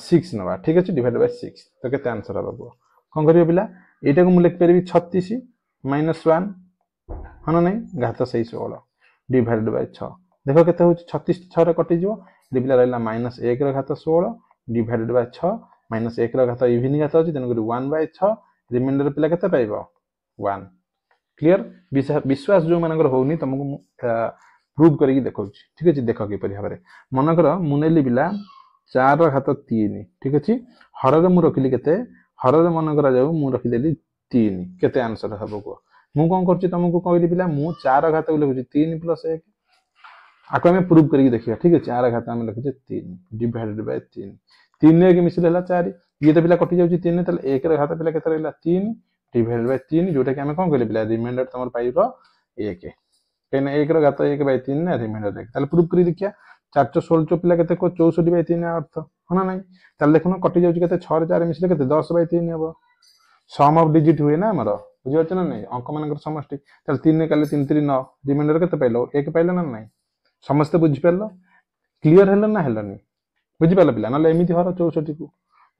6 नवा ठीक अछि डिवाइड बाय 6 तो केते आंसर हबो कोन करियो पिला एटा को म लिख परबी 36 -1 हना नै घात 16 डिवाइड बाय 6 देखो केते होची 36 6 रे कटि जिवो पिला रहला -1 रो घात 16 डिवाइडेड बाय 6 -1 रो घात इवन घात अछि तेन करी 1 बाय 6 रिमाइंडर पिला केते पाइबो 1 क्लियर विश्वास जो मानकर होनी तुमको प्रूव करके देखौ ठीक अछि देखो के परि हबरे मनकर मुनेली पिला 4 रो घात 3 ठीक अछि हर रे मु रखिली केते हर रे मनकर जाऊ मु रखि देली 3 केते आंसर हबो को मु कोन करछि तुमको कहली पिला मु 4 घात को लिखुछि 3 + 1 आको हमें प्रूव करके देखिया ठीक है 4 घात हम लिखुचे 3 डिवाइडेड बाय 3 3 ने के मिसले हला 4 ये तो पिला कटि जाउची 3 तले 1 रे घात पिला केते रहला 3 डिवाइडेड बाय 3 जोटा कि हम कोन कहले पिला रिमाइंडर तमर पाइबो 1 केने 1 रे घात 1 बाय 3 ने रिमाइंडर 1 तले प्रूव करी देखिया 4 16 पिला केते को 64 बाय 3 अर्थ हना नै तले देखुनो कटि जाउची केते 6 रे 4 मिसले केते 10 बाय 3 हबो सम ऑफ डिजिट हुए ना हमर बुझि होछ ना नै अंक मानकर समष्टि तले 3 ने काले 3 3 9 रिमाइंडर केते पाइलो 1 पाइलो ना नै समस्त बुझी पारलो क्लियर हेलन ना हेलनी बुझी पारलो पिला नले एमिति हर 64 को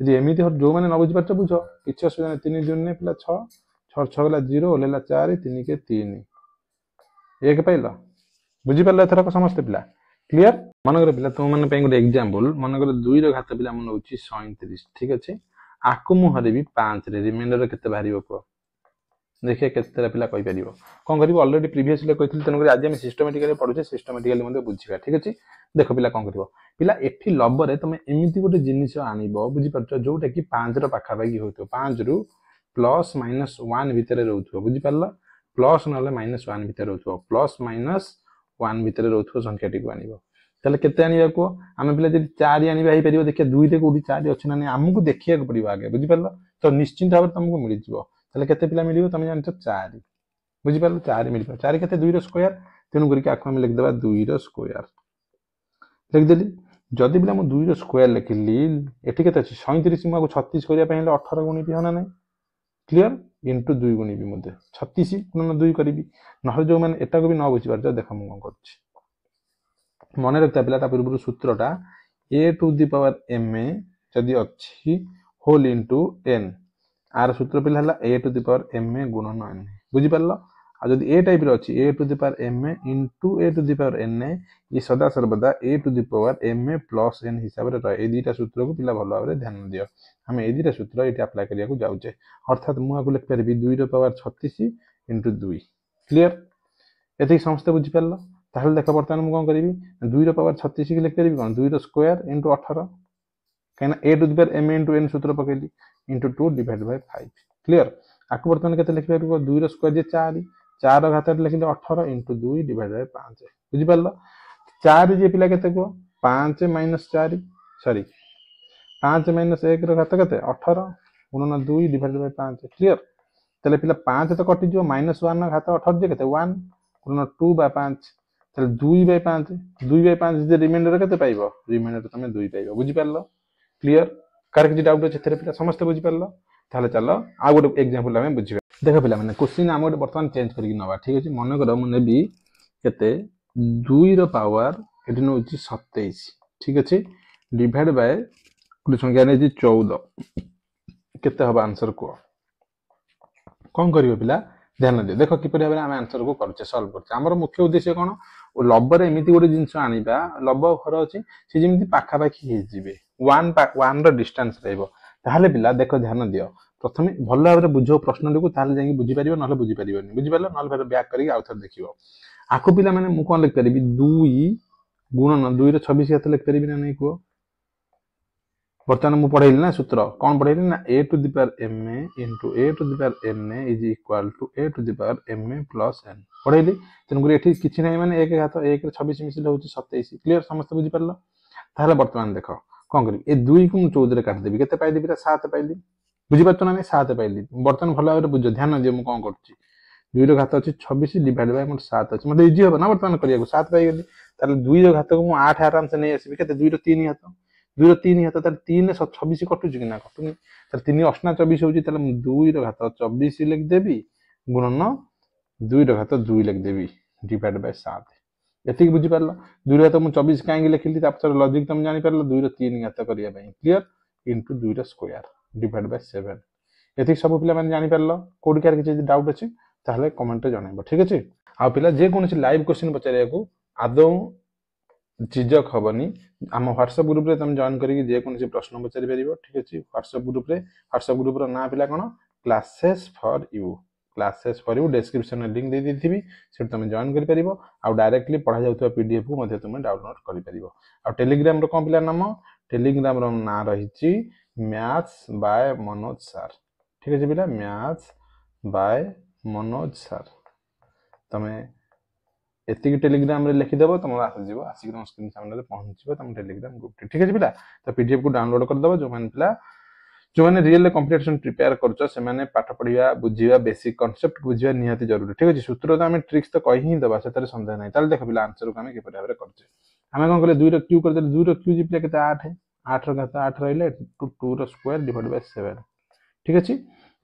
यदि एमिति हर जो माने न बुझी पारछ बुझो किछ असुविधा नै 3 जून ने पिला 6 6 6 गला 0 ओलेला 4 3 के 3 1 पाइलो बुझी पारलो एथरा को समस्त पिला क्लियर मनकर पिला तुम माने पे गुटे एग्जांपल मनकर 2 रो घात पिला मन होची 37 ठीक अछि आकु मु हरेबी 5 रे रिमाइंडर केते बाहरिबो को देखिए केते पिला कहि परिबो कोन करिवो ऑलरेडी प्रीवियसली कहिथिल तन करी आज हम सिस्टमैटिकली पढुचे सिस्टमैटिकली मध्ये बुझिबा ठीक अछि देखो पिला कोन करिवो पिला एठी लबरे तमे एमिति गोटे जिनिस आनिबो बुझि परछो जोटा कि 5 रो पाखा बागी होतो 5 रु प्लस माइनस 1 भितरे रहउथो बुझि परला प्लस नले माइनस 1 भितरे रहउथो प्लस माइनस 1 भितरे रहउथो संख्याटी को आनिबो तले केते आनिबा को आमे पिला जदि 4 आनिबा हे परिबो देखिया 2 रे कोडी 4 अछि ना नै हमकु देखिया को पड़िबो आगे बुझि परला तो निश्चित भाबे तुमको मिलि जिवो तले केते पिला मिलिबो तमे जानछो 4 बुझि परलो 4 मिलिबो 4 केते 2 रो स्क्वायर तेनु करी के आखो हम लिख देबा 2 रो स्क्वायर लिख देली जदि पिला म 2 रो स्क्वायर लिखिली एठी केते अछि 37 म को 36 करिया पहिले 18 गुणी पि हना नै क्लियर इनटू 2 गुणी पि मते 36 गुणन 2 करिबी नहर जो माने एटा को भी न बुझि परछ देखा म कोन करछि मने रखता पिला ता पूर्व सूत्रटा a to the power ma जदि अछि होल इनटू n आर सूत्र पिला हला a to the power ma गुणन n बुझि परलो आ जदि ए टाइप रो अछि a to the power ma into a to the power na ई सदा सर्वदा a to the power ma plus n हिसाब रे रहे ए दीटा सूत्र को पिला भलो भाबरे ध्यान दियो हम ए दीटा सूत्र एटी अप्लाई करिया को जाउचे अर्थात मु आको लिख परबी 2 रो पावर 36 इनटू 2 क्लियर एति समस्त बुझि परलो ताहले देखो बर्तमान मु कोन करिवि 2 रो पावर 36 के लिख परबी कोन 2 रो स्क्वायर इनटू 18 कहीं a to the power m into n सूत्र पकेली into 2 divided by 5 क्लियर आकु वर्तमान केते लिखि परबो 2 रो स्क्वायर जे 4 4 घात लिखिले 18 into 2 divided by 5 बुझि परलो 4 जे पिला केते को 5 minus 4 सॉरी 5 minus 1 रो घात केते 18 गुणन 2 divided by 5 क्लियर तले पिला 5 तो कटि जो -1 रो घात 18 जे केते 1 गुणन 2 by 5 तले 2 by 5 2 by 5 जे रिमाइंडर केते पाइबो रिमाइंडर तमे 2 पाइबो बुझि परलो क्लियर कार किछि डाउट अछि थेरे पिला समस्त बुझि परलो ताले चलो आ गोटे एग्जांपल हमें बुझिबा देखो पिला माने क्वेश्चन हम गोटे वर्तमान चेंज करके नबा ठीक अछि मन करो मने भी केते 2 रो पावर एठी नउछि 27 ठीक अछि डिवाइड बाय कुल संख्या नै जी 14 केते हबा आंसर को कोन करियो पिला ध्यान दे देखो किपरि हबे हम आंसर को करछे सॉल्व करछे हमर मुख्य उद्देश्य कोन ओ लबर एमिति गोटे जिंस आनिबा लब घर अछि से जेमिति पाखा पाखी हे जिवे 1 रो डिस्टेंस रहइबो ताहले पिला देखो ध्यान दियो प्रथमे भल भाबरे बुझो प्रश्न को ताहले जाई बुझि परिबो नले बुझि परिबोनी बुझि परलो नले फेर बैक करी आउथर देखिबो आको पिला माने मु कोन लिख परिबी 2 गुणन 2 रो 26 हाथ लिख परिबी ना नै को वर्तमान मु पढैली ना सूत्र कोन पढैली ना a to the power ma into a to the power na is equal to a to the power ma plus n पढैली तन गुरी एठी किछि नै माने 1 घात 1 रे 26 मिसिले होची 27 क्लियर समस्त बुझि परलो ताहले वर्तमान देखो कोन करी ए 2 को मु 14 रे काट देबी केते पाइली बिरा 7 पाइली बुझि परतो ना नै 7 पाइली वर्तमान भला भाबरे बुझो ध्यान दे मु कोन करछि 2 रो घात अछि 26 डिवाइड बाय मोर 7 अछि मतलब इजी हो ना वर्तमान करिया को 7 पाइ गेली ताले 2 रो घात को मु 8 आराम से नै आसीबी केते 2 रो 3 हाथ 2 रो 3 हाथ ताले 3 रे 26 कटु छि कि ना कटुनी ताले 3 8 24 होची ताले 2 रो घात 24 लिख देबी गुणन 2 रो घात 2 लिख देबी डिवाइड बाय 7 एतिक बुझि परलो 2 रो घात मु 24 कांगी लिखिली तापर लॉजिक तुम जानि परलो 2 रो 3 घात करिया पई क्लियर इनटू 2 रो स्क्वायर डिवाइड बाय 7 एतिक सब पिला माने जानि परलो कोड केर किछि डाउट अछि ताहले कमेंट रे जणाइबो ठीक अछि आ पिला जे कोनसी लाइव क्वेश्चन पचारिया को आदौ झिझक हबनी आम व्हाट्सएप ग्रुप रे तुम जॉइन करी जे कोनसी प्रश्न पचारि परिबो ठीक अछि व्हाट्सएप ग्रुप रो ना पिला कोन क्लासेस फॉर यू डिस्क्रिप्शन में लिंक दे देथिबी से तुम जॉइन करि परिबो आ डायरेक्टली पढा जाउतबा पीडीएफ को मध्ये तुम डाउनलोड करि परिबो आ टेलीग्राम रो कोन पिला नाम टेलीग्राम रो ना रहिछि मैथ्स बाय मनोज सर ठीक अछि पिला मैथ्स बाय मनोज सर तमे एतिक टेलीग्राम रे लिखि देबो तुम आस जीवो आसी तुम स्क्रीन सामने पहुंच जीवो तुम टेलीग्राम ग्रुप ठीक अछि पिला तो पीडीएफ को डाउनलोड कर देबो जो माने पिला जो माने रियल कॉम्पिटिशन प्रिपेयर करछो से माने पाठ पढिया बुझिया बेसिक कांसेप्ट बुझिया निहाती जरूरी ठीक अछि सूत्र तो हमें ट्रिक्स तो कहि ही देबा सेतरे संदेह नै ताले देख पिला आंसर को हमें के परबरे करछे हमें कोन करे 2 रो क्यू कर दे 2 रो क्यू जी पिला केते 8 है 8 रो घात 8 रहले टू 2 रो स्क्वायर डिवाइड बाय 7 ठीक अछि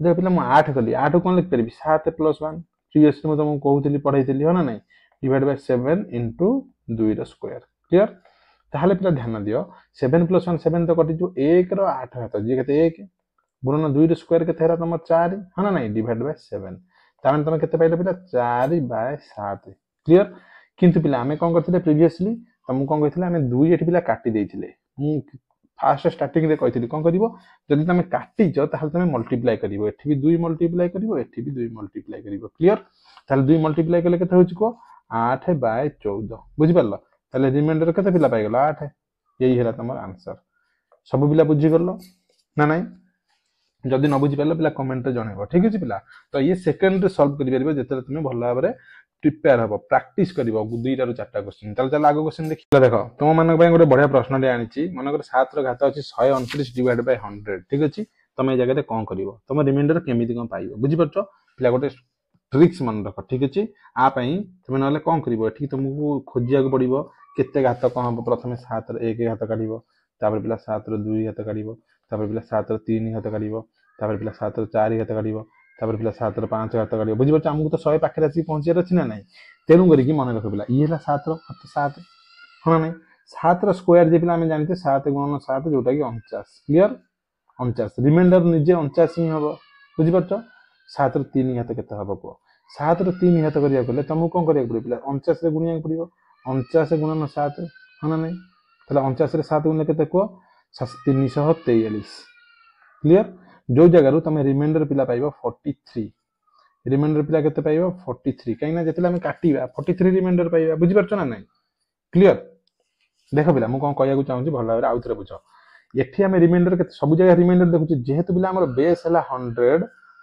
देख पिला मु 8 कली 8 कोन लिख परबी 7 + 1 प्रीवियस में तो मु कहउतली पढैतली हो ना नै डिवाइड बाय 7 into 2 रो स्क्वायर क्लियर ताहले पिला ध्यान दियो 7 + 1 7 तो कटि जो 1 रो 8 हाथ जे केते 1 गुणन 2 रो स्क्वायर केते हेरा तम 4 हां ना नै डिवाइड बाय 7 ताने तम केते पाइले पिला 4 बाय 7 क्लियर किंतु पिला हमें कोन करथिले प्रीवियसली तम कोन कहिथिले हमें 2 एठी पिला काटि देइथिले मु फास्ट स्टार्टिंग रे कहिथिले कोन करिवो जदि तमे काटि छ ताहले तमे मल्टीप्लाई करिवो एठी भी 2 मल्टीप्लाई करिवो एठी भी 2 मल्टीप्लाई करिवो क्लियर ताहले 2 मल्टीप्लाई कले केते होची को 8 बाय 14 बुझि परलो ताले रिमाइंडर केते पिला पाइ गेलो 8 यही हेला तमर आंसर सब पिला बुझि गलो ना नै जदि न बुझि परलो पिला कमेंट रे जणाइबो ठीक अछि पिला तो ये सेकंड रे सॉल्व करि परबो जेतरे तुमे भल भाबरे प्रिपेयर हबो प्रैक्टिस करिवो 2 टा रो 4 टा क्वेश्चन ताले चल आगो क्वेश्चन देखि देखो तुम मानक पय गोटे बढ़िया प्रश्न रे आनिची मानकर 7 रो घात अछि 129 डिवाइड बाय 100 ठीक अछि तमे जगह रे कोन करिवो तम रिमाइंडर केमिति कोन पाइबो बुझि परछो पिला गोटे ट्रिक्स मन रख ठीक अछि आ पई तुम नले कोन करिवो ठीक तुमको खोजिया को पड़िवो केते घात कोन हम प्रथमे 7 रो 1 घात काढिवो तापर पिला 7 रो 2 घात काढिवो तापर पिला 7 रो 3 घात काढिवो तापर पिला 7 रो 4 घात काढिवो तापर पिला 7 रो 5 घात काढिवो बुझि परछ हमहु तो 100 पाखरे आसी पहुंचिया रछि ना नै तेनु करी कि मन रख पिला ई हला 7 रो 7 हो नै 7 रो स्क्वायर जे पिला हम जानते 7 गुणन 7 जोटा कि 49 क्लियर 49 रिमाइंडर निजे 49 ही हबो बुझि परछ 7 रो 3 घात केते हबो को 7 रो 3 घात करिया गले तुमको कोन करिया पड़िबो पिला 49 रे गुणिया पड़िबो 49 गुणन 7 हो नै तले 49 रे 7 गुणले केते को 343 क्लियर जो जगह रो तमे रिमाइंडर पिला पाइबो 43 रिमाइंडर पिला केते पाइबो 43 काइना जेतले हम काटिबा 43 रिमाइंडर पाइबा बुझि परछ ना नै क्लियर देखो पिला मु कोन कहया को चाहूची भल भाबरे आउथरे बुझो एठी आम रिमाइंडर के सब जगह रिमाइंडर देखुचे जेहेतु पिला हमर बेस हला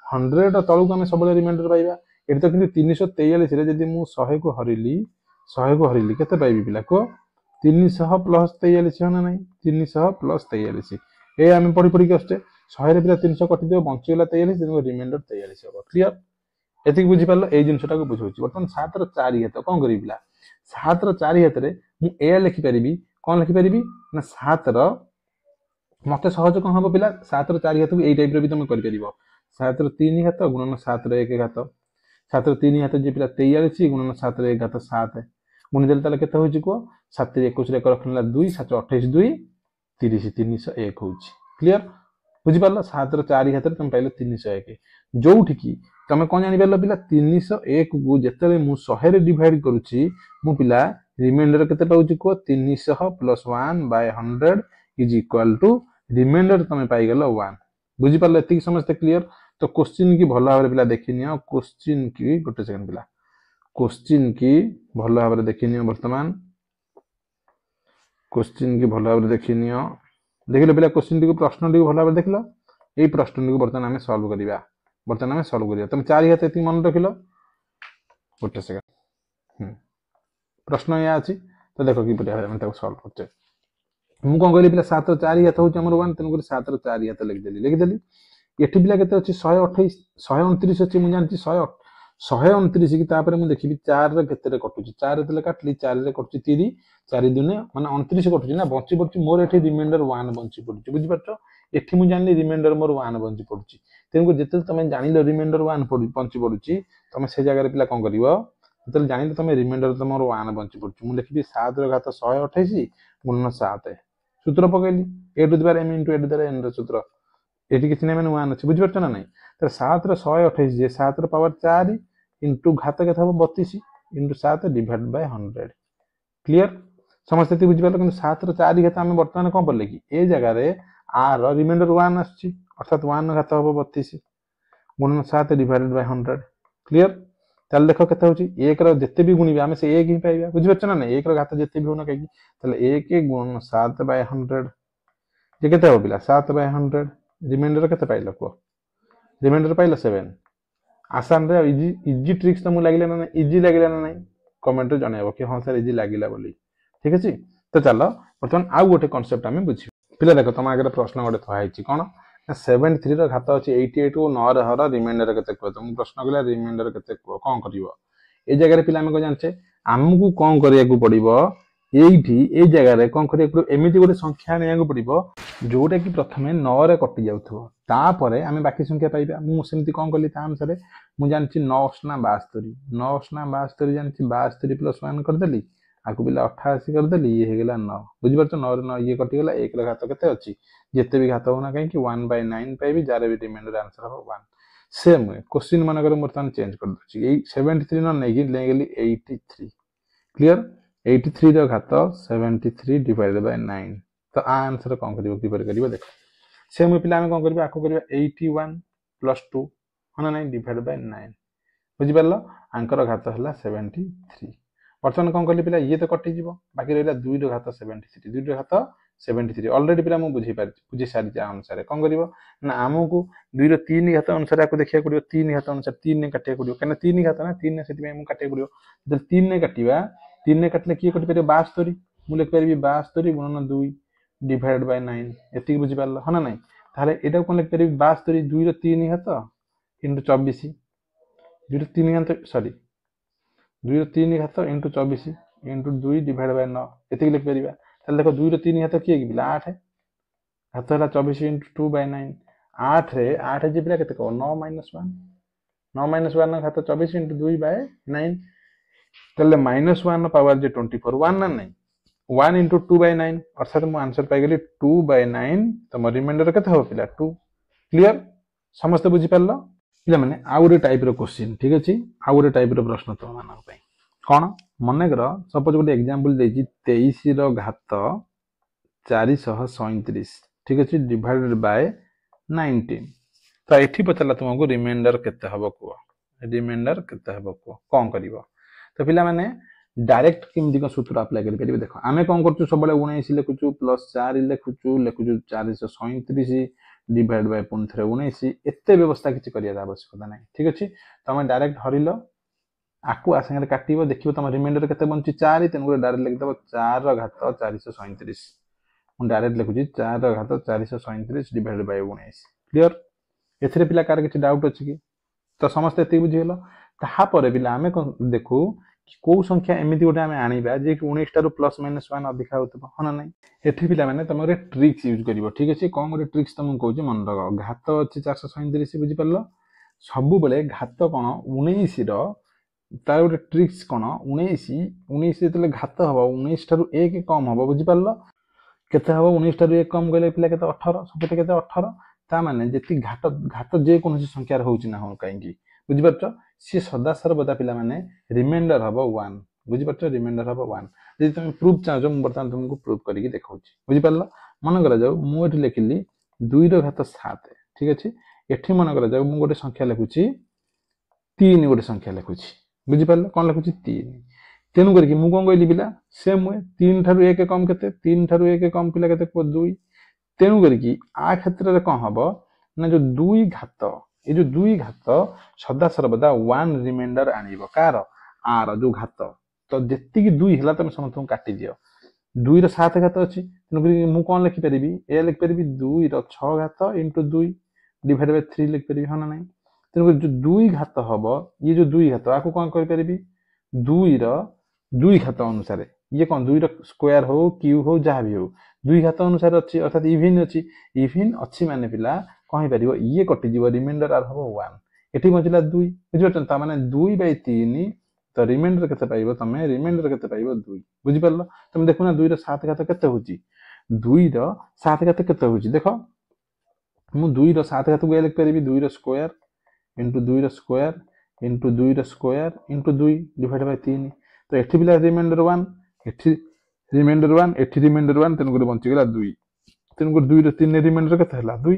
100 तळକୁ ଆମେ ସବୁବେଳେ ରିମାइंडर पाइबा एठी तो किंतु 343 रे जदी मु 100 को हरिली केते पाइबी पिला को 300 प्लस 43 होना नहीं 300 प्लस 43 ए आम पढ़ी के आछे 100 रे पिला 300 कटि दियो बंची गला 43 देन रिमाइंडर 43 हो क्लियर एति बुझी पारलो ए जिंसटा को बुझौची बर्तमान 7 रो 4 हाथ कोन करी पिला 7 रो 4 हाथ रे मु ए लिखि परिबी कोन लिखि परिबी ना 7 रो मते सहज कोन हबो पिला 7 रो 4 हाथ को ए टाइप रो भी तुम करि परिबो 7 रो 3 हाथ गुणन 7 रो 1 हाथ 7 रो 3 हाथ जे पिला 43 गुणन 7 रो 1 हाथ 7 गुणि देल ताले केते होची को 7 रे 21 रे रखनला 2 7 28 2 30 301 होची क्लियर बुझी पारलो 7 रो 4 हाथ रे तुम पाइलो 301 जोठी की तमे कोन जानि पारलो पिला 301 को जेतले मु 100 रे डिवाइड करूची मु पिला रिमाइंडर केते पाउची को 300 plus 1 by 100 is equal to reminder तमे पाई गेलो 1 बुझी पारलो एतिक समझते क्लियर तो क्वेश्चन की भलो भाबरे पिला देखिनियो क्वेश्चन की गोटे सेकंड पिला क्वेश्चन की भलो भाबरे देखिनियो वर्तमान क्वेश्चन की भलो भाबरे देखिनियो देखिलो पिला क्वेश्चन को प्रश्न को भलो भाबरे देखिलो एई प्रश्न को वर्तमान हमें सॉल्व करिया तुम 4 हाथ एति मन रखिलो गोटे सेकंड प्रश्न या अछि तो देखो कि पटे हम ताको सॉल्व करते मु कोन कहली पिला 7 रो 4 हाथ होच हमर 1 तन 7 रो 4 हाथ लिख देली एठी पिला केते अछि 128 129 अछि मु जानछि 129 की तापर मु देखिबी 4 रे केते रे कटुची 4 रे तले काटली 4 रे कटुची 3 4 दुने माने 29 कटुची ना बंची पड़ची मोर एठी रिमाइंडर 1 बंची पड़ची बुझि पाछो एठी मु जानली रिमाइंडर मोर 1 बंची पड़ची तेनको जेते तमे जानिलो रिमाइंडर 1 बंची पड़ची तमे से जगह रे पिला कोन करिवो जेते जानिलो तमे रिमाइंडर तमोर 1 बंची पड़ची मु लिखबी 7 रो घात 128 गुणन 7 सूत्र पकेली a to the power m * a to the power n रो सूत्र एठी किछ नै माने 1 अछि बुझि पाछो ना नै त 7 रो 128 जे 7 रो पावर 4 इनटू घात के थबो 32 इनटू 7 डिवाइड बाय 100 क्लियर समझते ती बुझि पालो कि 7 रो 4 घात हम वर्तमान कोन पड़ले कि ए जगह रे r रिमाइंडर 1 आछि अर्थात 1 घात हबो 32 गुणन 7 डिवाइडेड बाय 100 क्लियर ताल देखो केते होची 1 रो जत्ते भी गुणिबा हमें से 1 ही पाइबा बुझि पाछो ना नै 1 रो घात जत्ते भी होना कहि ताले 1 गुणन 7 बाय 100 जे केते हो पिला 7 बाय 100 रिमाइंडर केते पाइलो को रिमाइंडर पाइलो 7 आसान रे इजी ट्रिक्स तो मु लागिला ना इजी लागिला ना नै कमेंट रे जणाइबो कि हां सर इजी लागिला बोली ठीक अछि तो चलो वर्तमान आ गोटे कांसेप्ट हमें बुझी पिला देखो तमा आगे प्रश्न गोटे थहाइची कोन 73 रो घात अछि 88 को 9 रे हर रिमाइंडर केते को तुम प्रश्न गला रिमाइंडर केते को कोन करिवो ए जगह रे पिला में को जानचे हमकु कोन करिया को पड़िबो एठी ए जगह रे कोन करिया को एमिति गोटे संख्या नेया को पड़िबो जोटा कि प्रथमे 9 रे कटि जाउथो तापरे हमें बाकी संख्या पाइबा मु सेमति कोन करली ता अनुसार मु जानछि 9 ना 72 जानछि 72 प्लस 1 कर देली आकु बिला 88 कर देली ये हे गेला 9 बुझि परछ 9 रे 9 ये कटि गेला 1 रे घात केते अछि जेते भी घात होना कहि कि 1/9 पाइबी जारे भी रिमाइंडर आंसर हो 1 सेम क्वेश्चन मन कर मर्तन चेंज कर दछि ए 73 न नै ले गेली 83 क्लियर 83 रो घात 73 डिवाइडेड बाय 9 तो आंसर कोन करिवो कि पर करिवो देखो सेम पिला में कोन करबा आको करबा 81 प्लस 2 हना 9 डिवाइडेड बाय 9 बुझि परलो आंकर घात हला 73 वर्तमान कोन करली पिला ये तो कटि जीवो बाकी रहला 2 रो घात 73 2 रो घात 73 ऑलरेडी पिला मु बुझी सारी जा अनुसार कोन करिवो ना हमकु 2 रो 3 घात अनुसार आको देखिया पड़ियो 3 घात अनुसार 3 ने काटिया पड़ियो कना 3 घात ना 3 ने सेति में मु काटिया पड़ियो जब 3 ने काटिबा 3 ने काटले की कटि परियो 72 मु लिख परिबी 72 गुणन 2 डिवाइडेड बाय 9 एति बुझी पारलो हना नै ताले एटा कोन लिख परिबी 72 2 रो 3 घात इनटू 24 2 रो 3 घात सॉरी 2 रो 3 घात इनटू 24 इनटू 2 डिवाइड बाय 9 एति लिख परिबा ताले देखो 2 रो 3 घात की बिला 8 घात हला 24 इनटू 2 बाय 9 8 रे 8 जे बिला केते को 9 - 1 9 - 1 घात 24 इनटू 2 बाय 9 ताले -1 पावर जे 24 1 ना नहीं 1 इनटू 2 बाय 9 अर्थात मु आंसर पाई गेली 2 बाय 9 तो रिमाइंडर केते हो पिला 2 क्लियर समस्त बुझी पारलो पिला माने आउरे टाइप रो क्वेश्चन ठीक अछि आउरे टाइप रो प्रश्न तो मानक पई कोन मने करो सपोज गोटे एग्जांपल देजी 23 रो घात 437 ठीक अछि डिवाइडेड बाय 19 तो एठी पचला तुमको रिमाइंडर केते हबो को रिमाइंडर केते हबो को कोन करिवो तो पिला माने डायरेक्ट केमती सूत्र अप्लाई करें देख आम कौन कर सब 19 लिखुचु प्लस 4 लिखुचु लिखुचु 437 डिवाइड बाय पुणी थे 19 एत व्यवस्था किसी करने आवश्यकता ना ठीक अच्छे तुम डायरेक्ट हरिल आकु आसांगे काट देखिए तुम रिमाइंडर के बंची 4 तेणुक डायरेक्ट लिखिदेव 4 घात 437 मुझे डायरेक्ट लिखुची 4 घात 437 डिवाइड बाय 19 क्लियर एथिरे पिला कार किसी डाउट अच्छी कि तो समस्त ये बुझीगल तापर पिला आम देखू कौ संख्या एमती गोटे आम आने जे कि 19 टारू प्लस माइनस 1 अधिका होता हाँ ना एठी पिला माने तुम गोटे ट्रिक्स यूज कर ठीक अच्छे कौन गोटे ट्रिक्स तुमको कहूँ मन रख घात अच्छे 437 बुझीपार सब बेले घात कौन 19 तार गोटे ट्रिक्स कौन 19 जो घात हम 19 ठारू 1 कम हम बुझीपार केते हम 19 ठारू 1 कम गले पिला केते 18 सबते केते 18 ता माने जेति घात घात जे कोनोसी संख्या होउची ना हो काहेकि बुझिपारछ सी सदा सर्वदा पिला माने रिमाइंडर हबो 1 बुझिपारछ रिमाइंडर हबो 1 जे तुम प्रूफ चाहो म बर्तमान तुमको प्रूफ करिकि देखाउची बुझिपारल मन करा जाऊ मु एठी लिखिली 2 रो घात 7 ठीक अछि एठी मन करा जाऊ मु गोटे संख्या लिखुची 3 गोटे संख्या लिखुची बुझिपारल कोन लिखुची 3 तेनु करके मु कोन कहली पिला सेम वे 3 ठारू 1 कम केते 3 ठारू 1 कम पिला केते 2 तेणु करके आ क्षेत्र में कौन हम ना जो 2 घात ये जो 2 घात सदा सर्वदा 1 रिमाइंडर आनिबो कार आर जो घात तो जेति 2 हला तुम समस्त काटी दियो 2 रो 7 घात अछि तेणु करके मु कोन लिखि परिबी ए लिखि परिबी 2 रो 6 घात इनटू 2 डिवाइड बाय 3 लिखि परिबी हां ना नहीं तेणु जो 2 घात हबो ये जो 2 घात आको कोन करि परिबी 2 रो 2 घात अनुसार ये कौन 2 रो स्क्वायर हो क्यू हो जहाँ भी हो 2 घात अनुसार अच्छी अर्थात इभिन अच्छी माने पिला कहि परिबो ये कटि जीव रिमाइंडर आर हबो 1 एठी बचिला 2 बुझिपछन ता माने 2/3 तो रिमाइंडर केते पाइबो तमे रिमाइंडर केते पाइबो 2 बुझि परलो तमे देखु ना 2 रो 7 घात केते होची 2 रो 7 घात केते होची देखो मु 2 रो 7 घात को लिख परिबी 2 रो स्क्वायर इनटू 2 रो स्क्वायर इनटू 2 रो स्क्वायर इनटू 2 डिवाइड बाय 3 तो एठी पिला रिमाइंडर 1 एठी रिमाइंडर 1 एठी रिमाइंडर 1 तेनु को बंची गेला 2 तेनु को 2 रो 3 रिमाइंडर केते हला 2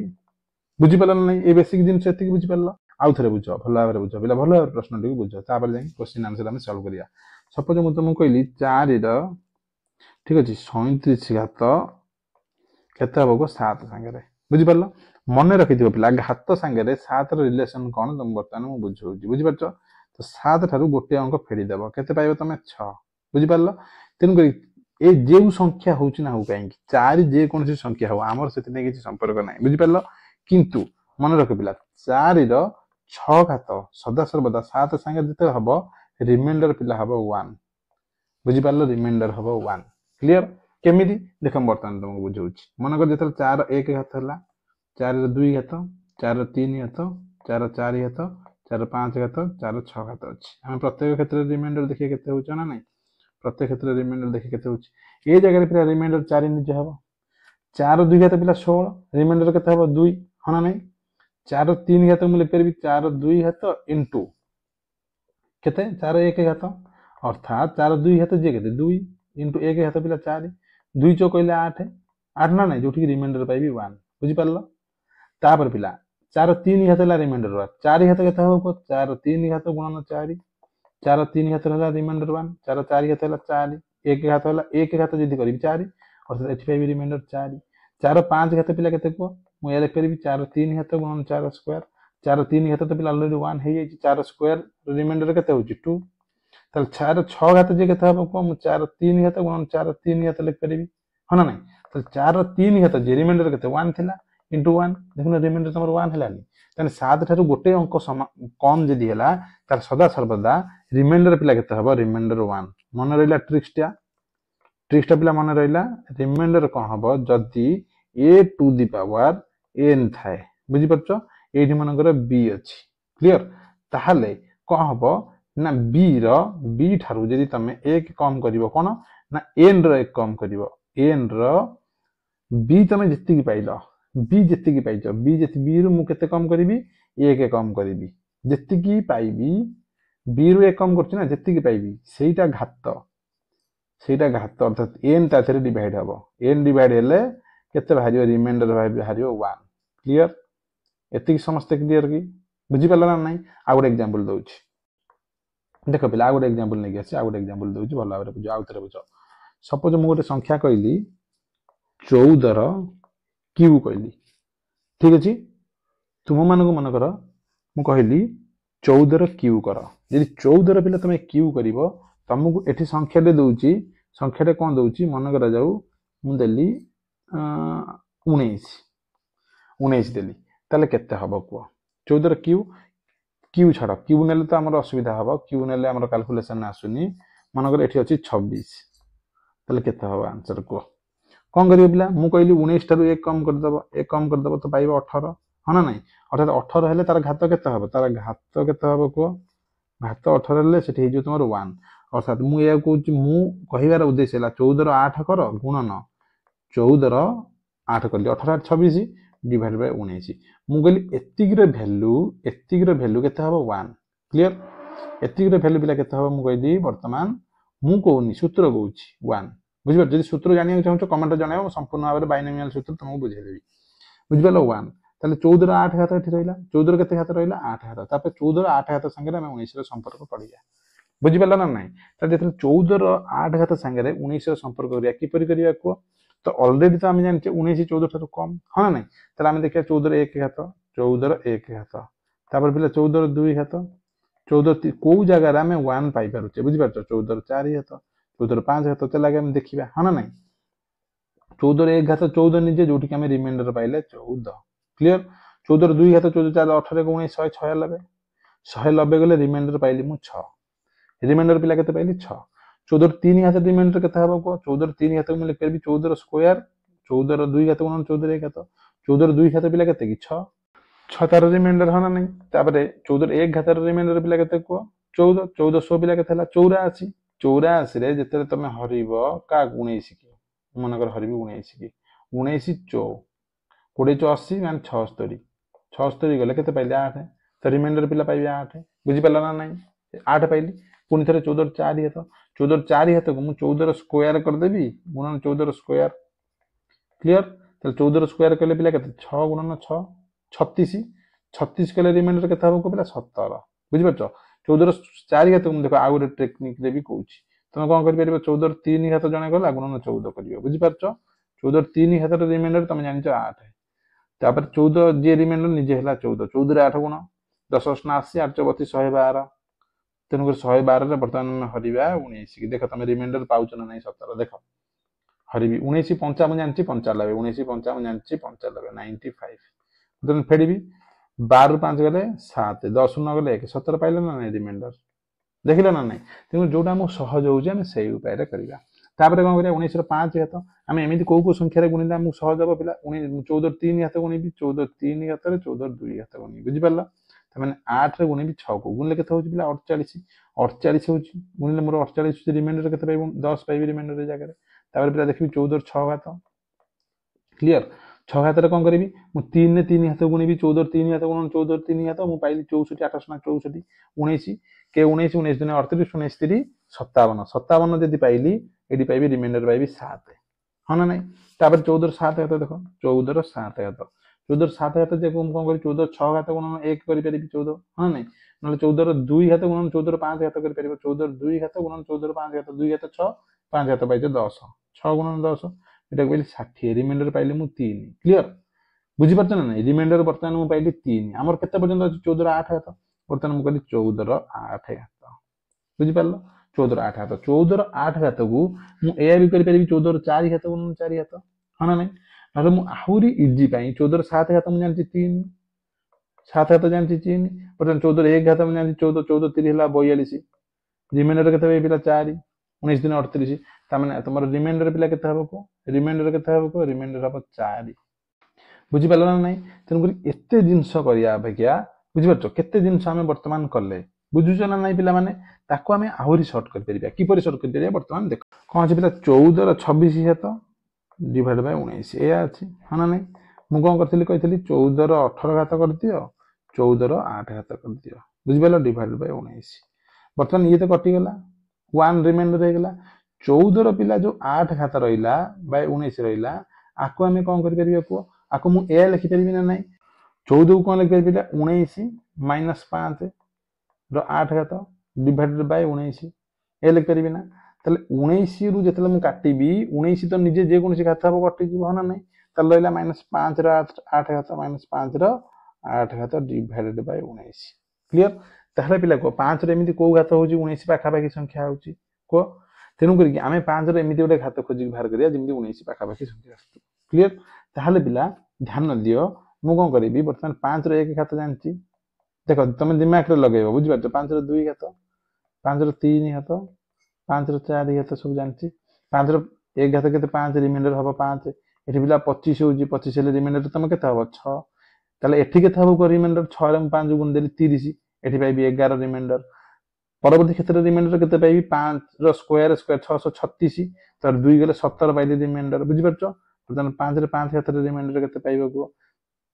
बुझी पालन नै ए बेसिक जिंस एति बुझी पारला आउ थरे बुझो भला भाबरे बुझो बिला भला प्रश्न टिक बुझो तापर जाई क्वेश्चन आंसर हम सॉल्व करिया सपोज मु तुमको कहली 4 रो ठीक अछि 37 घात केते हबो 7 संगे रे बुझी पारला मन रखि दियो पिला घात संगे रे 7 रो रिलेशन कोन तुम बर्तन मु बुझौजी बुझी परछो तो 7 थारु गोटे अंक फेडी देबो केते पाइबो तमे 6 बुझी पारला तेनु करी ए जे संख्या होउची ना हो काई 4 जे कोनसी संख्या हो हमर सेति नै किछि संपर्क नै बुझी पारला किंतु मन रख पिला 4 रो 6 घात सदा सर्वदा 7 संगे जते हबो रिमाइंडर पिला हबो 1 बुझी पारलो रिमाइंडर हबो 1 क्लियर केमिति देखम बर्तन तुमको बुझौची मन कर जते 4 1 घात हला 4 रो 2 घात 4 रो 3 घात 4 रो 4 घात 4 रो 5 घात 4 रो 6 घात अछि हम प्रत्येक क्षेत्र रिमाइंडर देखिए केते होछ ना नै प्रत्येक क्षेत्र रिमाइंडर देखिए केते होछ ए जगह पिला रिमाइंडर 4 निजे हबो 4 रो 2 घात पिला 16 रिमाइंडर केते हबो 2 हना नै 4 रो 3 घात हम लिख परबी 4 रो 2 घात इनटू केते 4 रो 1 घात अर्थात 4 रो 2 घात जे केते 2 इनटू 1 घात पिला 4 2 चौ कहले 8 8 ना नै जोठी रिमाइंडर पाइबी 1 बुझी पारलो तापर पिला 4 रो 3 घात ला रिमाइंडर 4 घात केते हबो 4 रो 3 घात गुणन 4 4 रो 3 घात हला रिमाइंडर 1 4 रो 4 घात हला 4 1 घात हला 1 घात जदी करबी 4 अर्थात एठी पाइबी रिमाइंडर 4 4 रो 5 घात पिला केते को मु लिख परबी 4 रो 3 घात गुणन 4 स्क्वायर 4 रो 3 घात तो पिला ऑलरेडी 1 हे जाई 4 स्क्वायर रिमाइंडर केते होची 2 तल 4 रो 6 घात जे केते हबो को मु 4 रो 3 घात गुणन 4 रो 3 घात लिख परबी हना नै तो 4 रो 3 घात जे रिमाइंडर केते 1 थिला इनटू 1 देखुन रिमाइंडर तमर 1 हलानी तने 7 ठारू गोटे अंक कम जदी हला तार सदा सर्वदा रिमाइंडर पिला केते हबो रिमाइंडर 1 मन रहिला ट्रिक्सटा पिला मन रहिला रिमाइंडर कोन हबो जदी a to the power n थाए बुझी परछो एठी मनकर b अछि क्लियर ताहाले कोन हबो ना b ठारू जदी तमे 1 कम करिवो कोन ना n रो 1 कम करिवो n रो b तमे जति की पाइलो b जति की पाइछो b रो मु केते कम करबी 1 कम करबी जति की पाइबी b रो 1 कम करछि ना जति की पाइबी सेटा घात अर्थात n ता थरे डिवाइड हबो n डिवाइड हेले केते भारियो रिमाइंडर भारियो 1 क्लियर एति समस्त क्लियर की बुझी पाला ना नै आ गुड एग्जांपल दोछि देख पिला आ गोटे एग्जांपल नहीं आसी आ गोटे एग्जांपल दउची भल भाबरे बुझ आउ थरे बुझ सपोज मु गोटे संख्या कहली 14 रो क्यू कहली ठीक अछि तुम मान को मन कर मु कहली 14 रो क्यू कर यदि 14 रो पिला तमे क्यू करिवो तुमको एठी संख्या दे दउची संख्या रे कोन दउची मन करा जाऊ मु देली 19 19 देली ताले केते हबो को 14 रो क्यू क्यू छाड़ क्यू नेले तो आमर असुविधा हम क्यू नेले आमर कैलकुलेशन आसुनी मनकर एठी अछि 26 ताले केते हबो आंसर को कौन करियो पिला मु कहली 19 टारु 1 कम कर दबो 1 कम कर दबो तो पाइबो 18 हना नहीं अर्थात 18 हेले तार घात केते हबो तार घात केते हबो को घात 18 हेले सेठी जो तुमर 1 अर्थात मु या कहूची मु कहिवार उद्देश्य हला 14 रो 8 कर गुणन 14 रो 8 कर 18 26 डिवाइड बाय 19 मु कहली एतिक रे वैल्यू केते हबो 1 क्लियर एतिक रे वैल्यू पिला केते हबो मु कहली वर्तमान मु कोनी सूत्र कहूची 1 बुझिबा जदि सूत्र जानिया चाहू कमेंट जणाओ संपूर्ण भाबरे बाइनोमियल सूत्र तुमको बुझाइ देबी बुझिबालो 1 ताले 14 रो 8 घात एठी रहिला 14 रो केते घात रहिला 8 घात तापर 14 रो 8 घात संगे हम 19 रो संपर्क पढिया बुझिबाला ना नाही ताले जेते 14 रो 8 घात संगे 19 रो संपर्क करिया कि परि करिया को तो ऑलरेडी तो हम जानचे 19 14 ठारो कम हां नहीं ताले हम देखिया 14 रो 1 घात 14 रो 1 घात तापर पिला 14 रो 2 घात 14 को जगह रे हम 1 पाई पारुचे बुझि पारछो 14 रो 4 घात 14 रो 5 घात चला हम देखिबा हां ना नहीं 14 रो 1 घात 14 निजे जोठी के हम रिमाइंडर पाइले 14 क्लियर 14 रो 2 घात 14 4 18 को 19 196 190 गले रिमाइंडर पाइली मु 6 रिमाइंडर पिला केते पाइली 6 14 रो 3 घात रिमाइंडर केते हबो को 14 रो 3 घात मु लिख परबी 14 रो स्क्वायर 14 रो 2 घात 14 रो 1 घात 14 रो 2 घात पिला केते की 6 6 तार रिमाइंडर हना नहीं तापरे 14 रो 1 घात रिमाइंडर पिला केते को 14 1400 पिला केते हला 84 84 रे जेते तमे हरिबो का 19 की मन कर हरिबी 19 की 19 चौ 20 80 मान 76 76 गले केते पाइले 8 तो रिमाइंडर पिला पाइबे 8 बुझि पाला ना नहीं 8 पाइली पुनी थरे 14 रो 4 हेतो 14 रो 4 हेतो को मु 14 रो स्क्वायर कर देबी गुणन 14 रो स्क्वायर क्लियर तो 14 रो स्क्वायर कले पिला केते 6 गुणन 6 36 36 कले रिमाइंडर केते हबो को पिला 17 बुझि पाछो 14 रो 4 हेतो मु देखो आ गोटे टेक्निक रे भी कहूची तुम कोन कर परिबो 14 रो 3 घात जणे गला गुणन 14 करियो बुझि पाछो 14 रो 3 घात रो रिमाइंडर तुम जानिचो 8 तापर 14 जे रिमाइंडर निजे हला 14 14 रे 8 गुण 10 80 8 32 112 तेनुकर 112 रे वर्तमान में हरिबा 19 की देखो तुम रिमाइंडर पाउछ ना नहीं 17 देखो हरिबी 19 5 मु जानची 95 19 5 मु जानची 95 95 then फेडिबी 12 5 गले 7 10 न गले 1 17 पाइले ना नहीं रिमाइंडर देखिले ना नहीं तेनु जोटा मु सहज होउछ हम सेही उपाय रे करिबा तापर कोन करिया 19 रो 5 हेतो हम एमिति को संख्या रे गुणिला मु सहज हो पिला 14 3 हाथ गुणिबी 14 3 हाथ रे 14 2 हाथ गुणी बुझि पाला त माने 8 रे गुणिबी 6 को गुणले केते होउछ पिला 48 48 होउछ गुणले मोर 48 रिमाइंडर केते पाइबो 10 पाइबी रिमाइंडर रे जगह रे तापर पिला देखबी 14 6 हाथ क्लियर 6 हाथ रे कोन करिबी मु 3 ने 3 हाथ गुणिबी 14 3 हाथ गुणन 14 3 हाथ मु पाइली 64 864 19 के 19 19 दिन 38 19 3 57 57 जदी पाइली एडी पाइबी रिमाइंडर पाइबी 7 हां ना नहीं तापर 14 7 हाथ देखो 14 7 हाथ 14 7 हाथ जे कोन करी 14 6 हाथ गुणन 1 करि परिबी 14 हां नहीं नले 14 2 हाथ गुणन 14 5 हाथ करि परिबो 14 2 हाथ गुणन 14 5 हाथ 2 हाथ 6 5 हाथ पाइजे 10 6 गुणन 10 एटा कहली 60 रिमाइंडर पाइली मु 3 क्लियर बुझी परछ ना नहीं रिमाइंडर वर्तमान मु पाइली 3 हमर केते पर्यंत अछि 14 8 हाथ वर्तमान मु कहली 14 8 हाथ बुझी पारलो 14 8 हाथ 14 8 हाथ को मु एया भी करि परिबी 14 4 हाथ गुणन 4 हाथ हां नहीं नले मु आहुरी इजी पाई 14 7 हाथ मु जानची 3 7 हाथ जानची 3 वर्तमान 14 1 हाथ मु जानची 14 14 3 हला 42 रिमाइंडर केते पिला 4 19 दिन 38 तामाने तुमर रिमाइंडर पिला केते हबो को रिमाइंडर केते हबो को रिमाइंडर हबो 4 बुझी पालो ना नहीं तेन करी एते जिंस करिया भैया बुझी परछो केते जिंस हमें वर्तमान करले बुझुछ ना नहीं पिला माने ताको हमें आहुरी शॉर्ट कर परिबा की परि शॉर्ट कर परिबा वर्तमान देखो कोन छै पिला 14 रो 26 हेत डिवाइड बाय 19 ए अछि हां नहीं मु कोन करथली कहिथली 14 रो 18 घात कर दियो 14 रो 8 घात कर दियो बुझी पालो डिवाइड बाय 19 वर्तमान ये तो कटि गला 1 रिमाइंडर हे गला 14 रो पिला जो 8 घात रहिला बाय 19 रहिला आको हमें कोन कर परिबा को आको मु ए लिखि परिबी ना नहीं 14 को कोन लिखि परिबा 19 - 5 रो 8 घात डिवाइडेड बाय 19 ए लिख परिबी ना ताले 19 रु जेतले मु काटिबी 19 तो निजे जे कोनसी घात हबो कटि जीव ना नै ताले रहला -5 रो 8 घात -5 रो 8 घात डिवाइडेड बाय 19 क्लियर ताहले पिला को 5 रे एमिति को घात होउची 19 पाखा पाखी संख्या होउची को तेनु करी आमे 5 रे एमिति गोटे घात खोजि बाहर करिया जेमिति 19 पाखा पाखी संख्या आस्तु क्लियर ताहले पिला ध्यान दियो मु कोन करिबी वर्तमान 5 रे 1 घात जानची देखो तुम दिमाग रे लगेबो बुझि पाछो 5 रे 2 घात 5 रे 3 घात 5 रे 4 घात सब जानची 5 रे 1 घात केते 5 रिमाइंडर हबो 5 एठी पिला 25 होउची 25 ले रिमाइंडर तुम केते हबो 6 ताले एठी केते हबो को रिमाइंडर 6 रे 5 गुण देली 30 एठी पाइबी 11 रिमाइंडर परवर्ती क्षेत्र रिमाइंडर केते पाइबी 5 रो स्क्वायर स्क्वायर 636 तर 2 गले 17 पाइली रिमाइंडर बुझि पाछो वर्तमान 5 रे 5 घात रिमाइंडर केते पाइबो को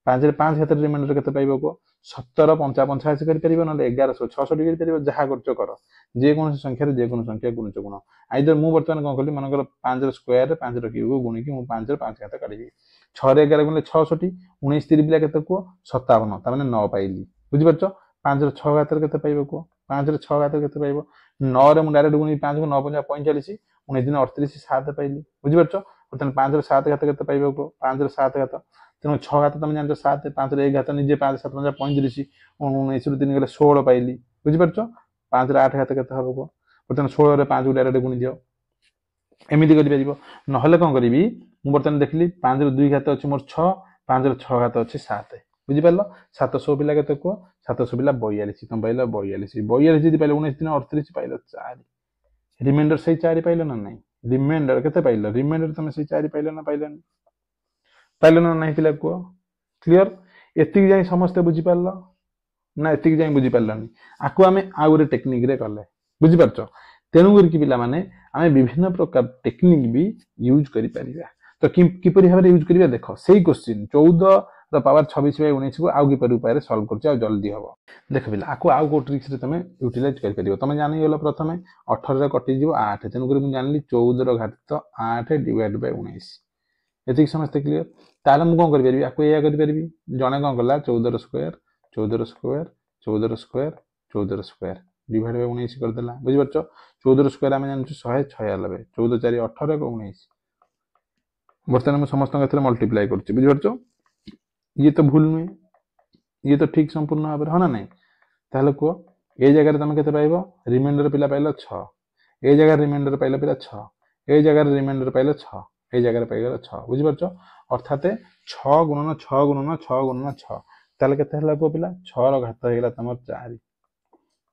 5 रे 5 घात रिमाइंडर केते पाइबो को 17 55 85 करि परिबो न 1166 करि परिबो जहा करचो कर जे कोन संख्या रे जे कोन संख्या गुणित गुण आइदर मु वर्तमान कोन करली मनकर 5 रे स्क्वायर रे 5 रे क्यूब गुणी कि मु 5 रे 5 घात काढिबी 6 रे 11 गुणले 66 19 3 बिला केते को 57 त माने 9 पाइली बुझि परछो 5 रे 6 घात केते पाइबो को 5 रे 6 घात केते पाइबो 9 रे मु डायरेक्ट गुणी 5 को 9 5 45 19 दिन 38 7 पाइली बुझि परछो वर्तमान 5 रे 7 घात केते पाइबो को 5 रे 7 घात तेणु 6 घात तुम जानते 7 5 रे 1 घात निजे 5 7 5 35 19 रु 3 गले 16 पाइली बुझि परछो 5 रे 8 घात केते हबो को वर्तमान 16 रे 5 को डायरेक्ट गुणी दियो एमिति करि परिबो नहले कोन करिवि मु वर्तमान देखली 5 रे 2 घात अछि मोर 6 5 रे 6 घात अछि 7 बुझि परलो 700 पिला केते को 700 पिला 42 तुम पाइलो 42 42 जदि पाइलो 19 दिन 38 पाइलो 4 रिमाइंडर सही 4 पाइलो ना नहीं रिमाइंडर केते पाइलो रिमाइंडर तुम सही 4 पाइलो ना पाइलो ना नहीं पिला को क्लियर एतिक जाई समस्त बुझि पारलो ना एतिक जाई बुझि पारलनी आकु आमे आ गोरे टेक्निक रे करले बुझि परछो तेनु गुर की पिला माने आमे विभिन्न प्रकार टेक्निक भी यूज करि परिबा तो कि परि भाबरे यूज करिबा देखो सेही क्वेश्चन 14 द पावर 26 बाय 19 को आउ कि परि उपाय रे सॉल्व करछ आ जल्दी हबो देखो पिला आकु आउ को ट्रिक्स रे तमे यूटिलाइज करि परिबो तमे जानि गेलो प्रथमे 18 रे कटि जिवो 8 तेनु गुर मु जानली 14 रो घात तो 8 डिवाइड बाय 19 एतिक समस्त क्लियर ताले मु कोन करि परिबी आकु एया करि परिबी जने कोन गला 14 रो स्क्वायर 14 रो स्क्वायर 14 रो स्क्वायर 14 रो स्क्वायर डिवाइड बाय 19 कर देला बुझि परछो 14 रो स्क्वायर आमे जानछु 196 14 4 18 को 19 वर्तमान में समस्त केथरे मल्टीप्लाई करछि बुझि परछो ये तो भूल नुहे ये तो ठीक संपूर्ण भाबे हो ना नहीं ताले को ए जगह रे तमे केते पाइबो रिमाइंडर पिला पाइलो 6 ए जगह रिमाइंडर पाइलो पिला 6 ए जगह रिमाइंडर पाइलो 6 ए जगह पाइगला 6 बुझि परछो अर्थात 6 गुणन 6 गुणन 6 गुणन 6 ताले केते हला को पिला 6 रो घात हेला तमर 4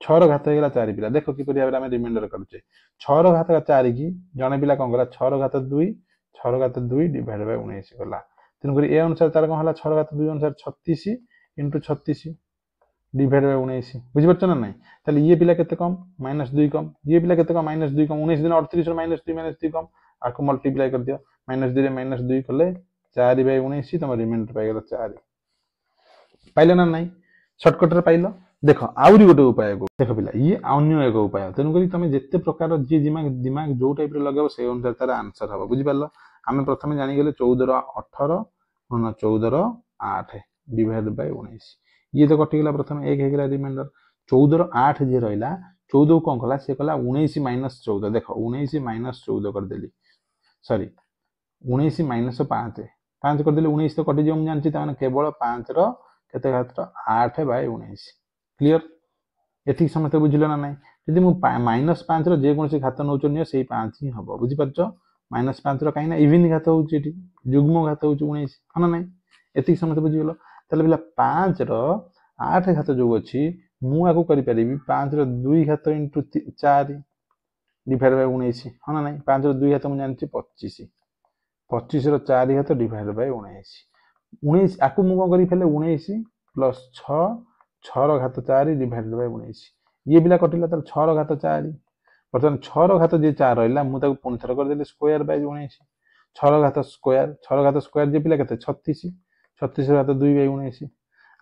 6 रो घात हेला 4 पिला देखो कि परि हम रिमाइंडर करछे 6 रो घात 4 की जने पिला कोन गला 6 रो घात 2 6 रो घात 2 डिवाइड बाय 19 गला तेनु करी ए अनुसार तार कोन हला 6 रो घात 2 अनुसार 36 * 36 डिवाइड बाय 19 बुझि परछो ना नहीं ताले ये पिला केते कम -2 कम ये पिला केते कम -2 कम 19 दिन 38 रो -2 कम आको मल्टीप्लाई कर दियो -2 रे -2 कले 4 बाय 19 तम रिमाइंडर पाइगला 4 पाइले ना नहीं शॉर्टकट रे पाइलो देखो आउरी गोटे उपाय को देखो पिला ये अन्य एक उपाय तेनु करी तमे जत्ते प्रकार जे दिमाग जो टाइप रे लगाबो से अनुसार तार आंसर हबो बुझि पारलो आमे प्रथमे जानि गेले 14 रो 18 गुणन 14 रो 8 डिवाइड बाय 19 ये तो कटि गेला प्रथमे 1 हे गेला रिमाइंडर 14 रो 8 जे रहिला 14 कोन कला से कला 19 - 14 देखो 19 - 14 कर देली सॉरी 19 - 5 5 कर देली 19 तो कटि जे हम जानछि त माने केवल 5 रो केते घात 8 बाय 19 क्लियर एथि समस्त बुझिलो ना नहीं यदि मु -5 रो जे कोनसे घात नउचो नियो सेही 5 ही हबो बुझि परछो -5 रो काइना इवन घात होउची एठी युग्म घात होउची 19 हना नहीं एथि समस्त बुझि गेलो तले बिला 5 रो 8 घात जो अछि मु आको करि परिबी 5 रो 2 घात * 4 डिवाइड बाय 19 हना नहीं 5 रो 2 घात मु जानछि 25 25 रो 4 घात डिवाइड बाय 19 19 आकु मु को करि फेले 19 + 6 6 रो घात 4 डिवाइड बाय 19 ये बिला कटिला त 6 रो घात 4 वर्तमान 6 रो घात जे 4 रहला मु ताको पुन थर कर देली स्क्वायर बाय 19 6 रो घात स्क्वायर जे पिला केते 36 36 रो घात 2 बाय 19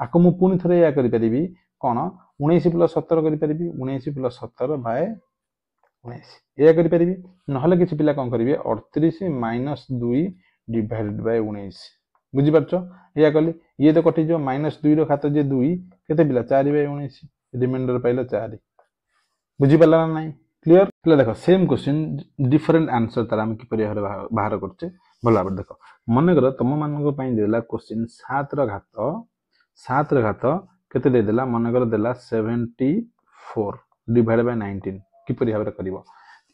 आकु मु पुन थर या करि परिबी कोन 19 + 17 करि परिबी 19 + 17 बाय 19 या करि परिबी नहले किछि पिला कोन करिवे 38 - 2 डिवाइड बाय 19 बुझि परछो या कली ये तो कटि जो -2 रो घात जे 2 केते पिला 4 बाय 19 रिमाइंडर पाइलो 4 बुझी पाला ना नहीं क्लियर पिला देख सेम क्वेश्चन डिफरेंट आंसर तार हम किपरि भाबे बाहर करछे भल भाबे देख मन कर तुम मानक पई देला क्वेश्चन 7 र घात केते दे देला मन कर देला 74 डिवाइड बाय 19 किपरि भाबे करिवो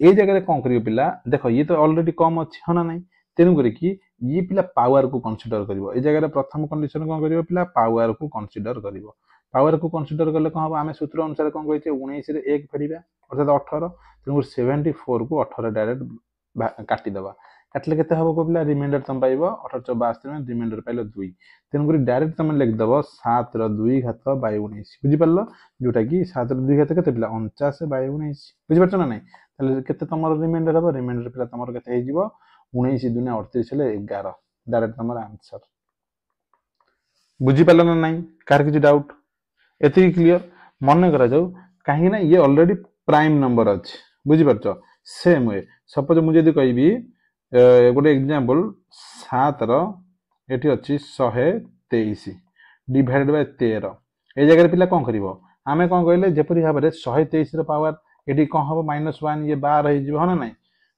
ए जगह कौन करियो पिला देख ये तो ऑलरेडी कम अछि हना नहीं तेनु करी कि ये पिला पावर को कंसीडर करिवो ए जगह प्रथम कंडीशन कौन करिवो पिला पावर को कंसीडर करिवो पावर को कंसीडर कले कौन हम आम सूत्र अनुसार कौन कही 19 रे 1 फेरिबा अर्थात 18 तेणु 74 को 18 डायरेक्ट काटिदेवा काटिले केते हबो को पिला रिमाइंडर तुम पाइबो 1862 में रिमाइंडर पाइलो 2 तेणुक डायरेक्ट तुम लिखिदेव 7 ର 2 घात बाय 19 बुझिपार जोटा कि 7 ର 2 घात केते पिला 49 बाय 19 बुझिपारछ ना नहीं ताले केते तमर रिमाइंडर हबो रिमाइंडर पिला तमर केते हे जिवो 19 दुने 38 हेले 11 डायरेक्ट तमर आंसर बुझिपार ना नहीं कार किछि डाउट एति क्लियर मन करा जाऊ कहीं ना ये ऑलरेडी प्राइम नंबर अच्छे बुझिपारछ सेम वे सपोज मुझे यदि कहबी गोटे एग्जांपल 7 ର एठी अछि 123 डिवाइडेड बाय 13 ए जगह पिला कोन करिवो आमे कोन कहले जेपरि भाबरे 123 ର पावर एठी कोन हबो -1 ये 12 हे जिवो हना नै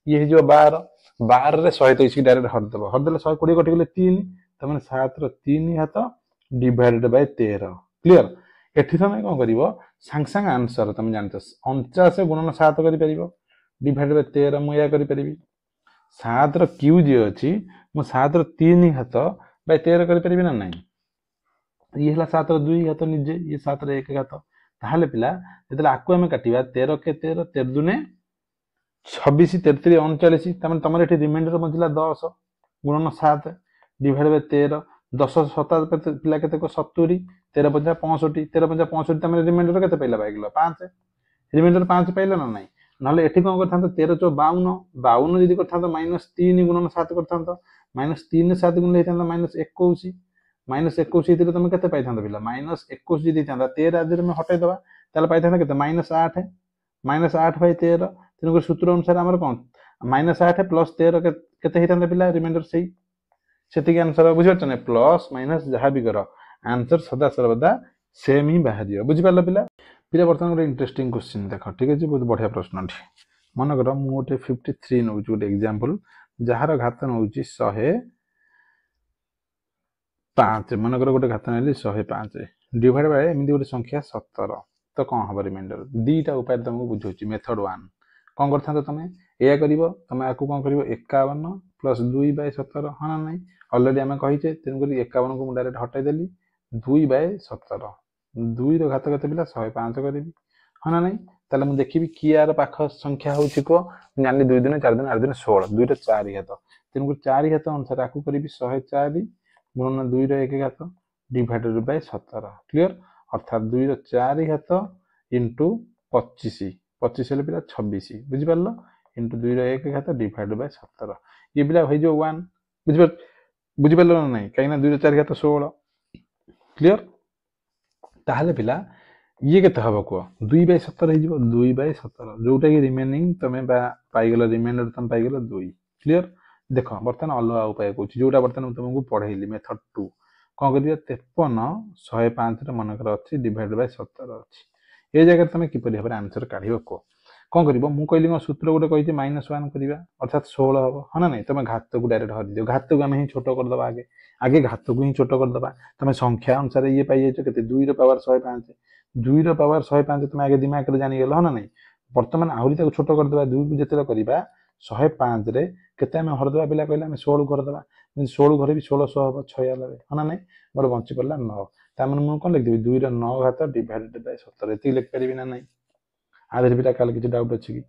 ये हे जिवो 12 12 रे 123 की डायरेक्ट हट देबो 120 कटि गेले 3 त माने 7 ର 3 घात डिवाइडेड बाय 13 क्लियर एठी तमे कोन करिवो सांग सांग आंसर तुम जानते 49 गुणन 7 करि परिबो डिवाइड बाय 13 मु या करि परिबी 7 ର क्यू जे अछि मु 7 ର 3 घात बाय 13 करि परिबी ना नहीं ये हला 7 ର 2 घात निजे ये 7 ର 1 घात ताहाले पिला जतले आकु हम काटिबा 13 के 13 13 दुने 26 33 39 तमन तमर एठी रिमाइंडर बंचला 10 गुणन 7 डिवाइड बाय 13 10 7 पिला केते को 70 13 50 65 13 50 65 तमरे रिमाइंडर केते पैला बाइगलो 5 रिमाइंडर 5 पैला ना नहीं नले एठी कोन करथांत 13 * 52 52 जदि करथांत -3 गुणन 7 करथांत -3 7 गुण हेथांत -21 -21 इतरे तुम केते पाइथांत पिला -21 जदि थांत 13 आदि में हटाई दबा ताले पाइथांत केते -8 -8 बाय 13 तेनु सूत्र अनुसार हमर कोन -8 + 13 केते हेथांत पिला रिमाइंडर सही सेति के आंसर बुझिपारछ ने प्लस माइनस जहां भी करो आंसर सदा सर्वदा सेम ही बाहरियो बुझि पारल पिला पिला बर्तमान गोटे इंटरेस्टिंग क्वेश्चन देख ठीक अछि बहुत बढ़िया प्रश्न ठी मन कर मु गोटे 53 नउ गोटे एग्जांपल जहार घात नउची 105 मन कर गोटे घात नेली 105 डिवाइड बाय एमिति गोटे संख्या 17 तो कोन हबो रिमाइंडर दीटा उपाय तुमको बुझौची मेथड 1 कोन करथांत तमे एया करिवो तमे आकु कोन करिवो 51 + 2 बाय 17 हाना नै ऑलरेडी हमें कहिचे तेन करी 51 को मु डायरेक्ट हटाई देली 2 बाय 17 2 रो घात केते पिला 105 करबी हाना नै ताले मु देखिबी कियार पाख संख्या होची को जानली 2 दिन 4 दिन 8 दिन 16 2 रो 4 घात तेन को 4 घात अनुसार आकु करबी 104 गुणन 2 रो 1 घात डिवाइडेड बाय 17 क्लियर अर्थात 2 रो 4 घात इनटू 25 25 हेले पिला 26 बुझि पारलो इनटू 2 रो 1 घात डिवाइडेड बाय 17 ये पिला होई जो 1 बुझि पारलो ना नहीं काइना 2 रो 4 घात 16 क्लियर ताहाले पिला ये केते हबो को 2 बाय 17 हे जिवो 2 बाय 17 जोटा कि रिमेनिंग तमे पाई गेलो रिमाइंडर तम पाई गेलो 2 क्लियर देखो बर्तन अलग उपाय कहूँ जोटा बर्तन तुमको पढ़ेली मेथड 2 कौन कर 53 105 रे मन कर अछि डिवाइड बाय 17 अछि ए जगह तुम किपरि भाबरे आंसर काढिबो को कौन करिवो मु कहली को सूत्र गोटे कहिति -1 करिवा अर्थात 16 हबो हना नै तमे घात को डायरेक्ट हरि दियो घात को हम ही छोटो कर दबा आगे आगे घात को ही छोटो कर दबा तमे संख्या अनुसार ये पाई जायछो केते 2 रो पावर 105 2 रो पावर 105 तमे आगे दिमाग रे जानि गेलो हना नै वर्तमान आहुरी ताको छोटो कर दबा 2 को जेतेला करिबा 105 रे केते हम हर दबा पिला कहले हम 16 कर दबा 16 घरे भी 1600 हबो 96 हना नै मोर बंची पड़ला 9 तामन मु कोन लिख देबी 2 रो 9 घात डिवाइडेड बाय 17 एति लिख परिबी ना नै आधे पिला काल किछि डाउट अछि कि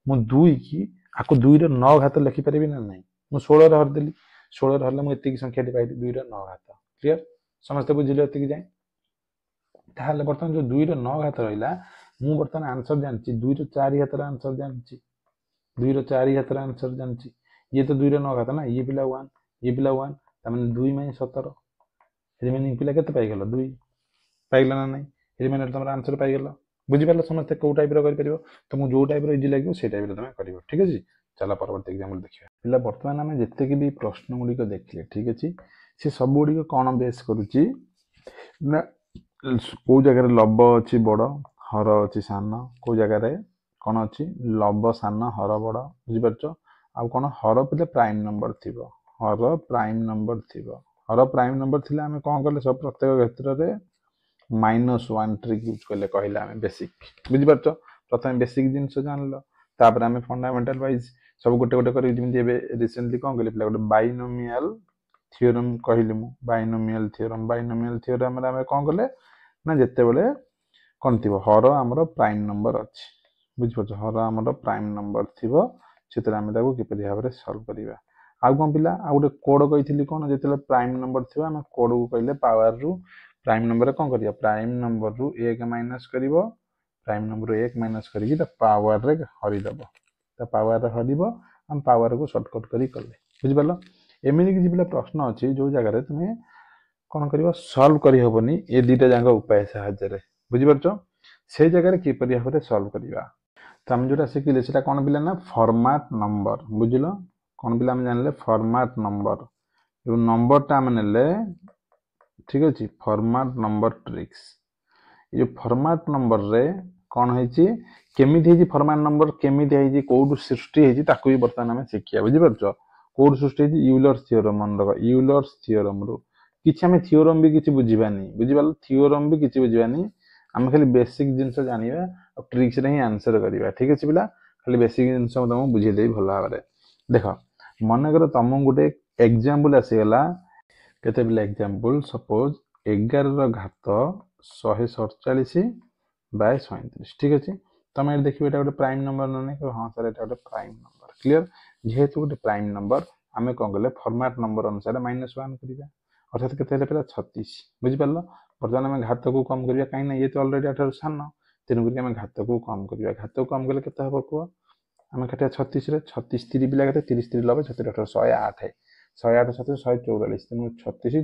मु 2 की आको 2 रो 9 घात लिखि परिबी ना नै मु 16 रे हर देली 16 रे हरले मु एति की संख्या टी पाइली 2 रो 9 घात क्लियर समस्त बुझिले एति की जाय ताहाले बर्तमान जो 2 रो 9 घात रहिला मु बर्तमान आंसर जानची 2 रो 4 घात रा आंसर जानची 2 रो 4 घात रा आंसर जानची ये तो 2 रो 9 घात ना ये पिला 1 ये पिला 1 तमन 2 - 17 रिमेनिंग पिला केते पाई गेलो 2 पाइला ना नै रिमेनिंग तमरा आंसर पाई गेलो बुझि पारलो समस्त को टाइप रो कर परिबो तुमको जो टाइप रो इजी लागियो से टाइप रो तमे करिवो ठीक अछि चला परवर्ती एग्जांपल देखिया पिला वर्तमान हमें जत्ते कि भी प्रश्न गुडी को देखले ठीक अछि से सब गुडी को कोन बेस करूची ना को जगह रे लब अछि बड़ हर अछि सान को जगह रे कौन अच्छी लब सान हर बड़ बुझिपार आउ कौन हर पे प्राइम नंबर थी हर प्राइम नंबर थी हर प्राइम नंबर थी आम कौन कले सब प्रत्येक क्षेत्र में -1 ट्रिक यूज कले कहले आम बेसिक बुझिपार प्रथम बेसिक जिनस जान तापर आम फंडामेंटाल वाइज सब गोटे गोटे कर रिसेंटली कौन कले पिला गोटे बाइनोमियल थियोरम कहली मु बाइनोमियल थियोरम आम कौन कले ना जिते बड़े कौन थी हर आमर प्राइम नंबर अच्छी बुझिपार हर आमर प्राइम नंबर थी से किपरि भाव में सल्व करवा आउ कौन पिला आउ गोटे कोड कही कौन जो प्राइम नंबर थी आम कोड को कहले पावर रु प्राइम नंबर कौन करिया प्राइम नंबर रु 1 माइनस करिवो प्राइम नंबर 1 माइनस करके पावर रे हरिदब पावर रे हरिब हम पावर को सर्टकट करी कले बुझिपार एमती किसी पिला प्रश्न अच्छी जो जगह तुम्हें कौन कर सल्व करहबनी ये दुईटा जाक उपाय साहाय्य बुझिपार से जगह किपरि भाव में सल्व करवा तो आम जो शिखिले से कौन पिला ना फॉर्मेट नंबर बुझल कौन पिला जानले फॉर्मेट नंबर जो नंबरटा आम ने ठीक अच्छे फॉर्मेट नंबर ट्रिक्स ये फॉर्मेट नंबर रे कौन है केमी फॉर्मेट नंबर केमी कौटू सृष्टि भी बर्तमान आम शिखिया बुझिपार कौटू सृष्टि यूलर्स थियोरम मन रख यूलर्स थियोरम रु किसी आम थियोरम भी किसी बुझानी बुझिपार थियोरम भी किसी बुझानी आम खाली बेसिक जिनस जाना और ट्रिक्स रे ही आंसर करवा ठीक अच्छे पिला खाली बेसिक जिनस तुमको बुझेदेवी भल भाव में देख मनकर तुमको गोटे एग्जांपल आसीगला केते पिला एग्जांपल सपोज 11 घात 147 बाय 37 ठीक अच्छे तुम ये देखिए ये गोटे प्राइम नंबर ना नहीं हाँ सर ये गोटे प्राइम नंबर क्लीयर जेहेतु गोटे प्राइम नंबर आम कौन कले फॉर्मेट नंबर अनुसार -1 करवा अर्थात केते पिला 36 बुझिपार बर्तमान आम घात को कम करवा कहीं ये तो अलरेडी आठ सान तेणुक आम घात को कम करवा घात को कम कले केते हम कह आम काटिया 36 36 3 पिला के 30 3 लबे 36 18 108 36 144 तेणु 36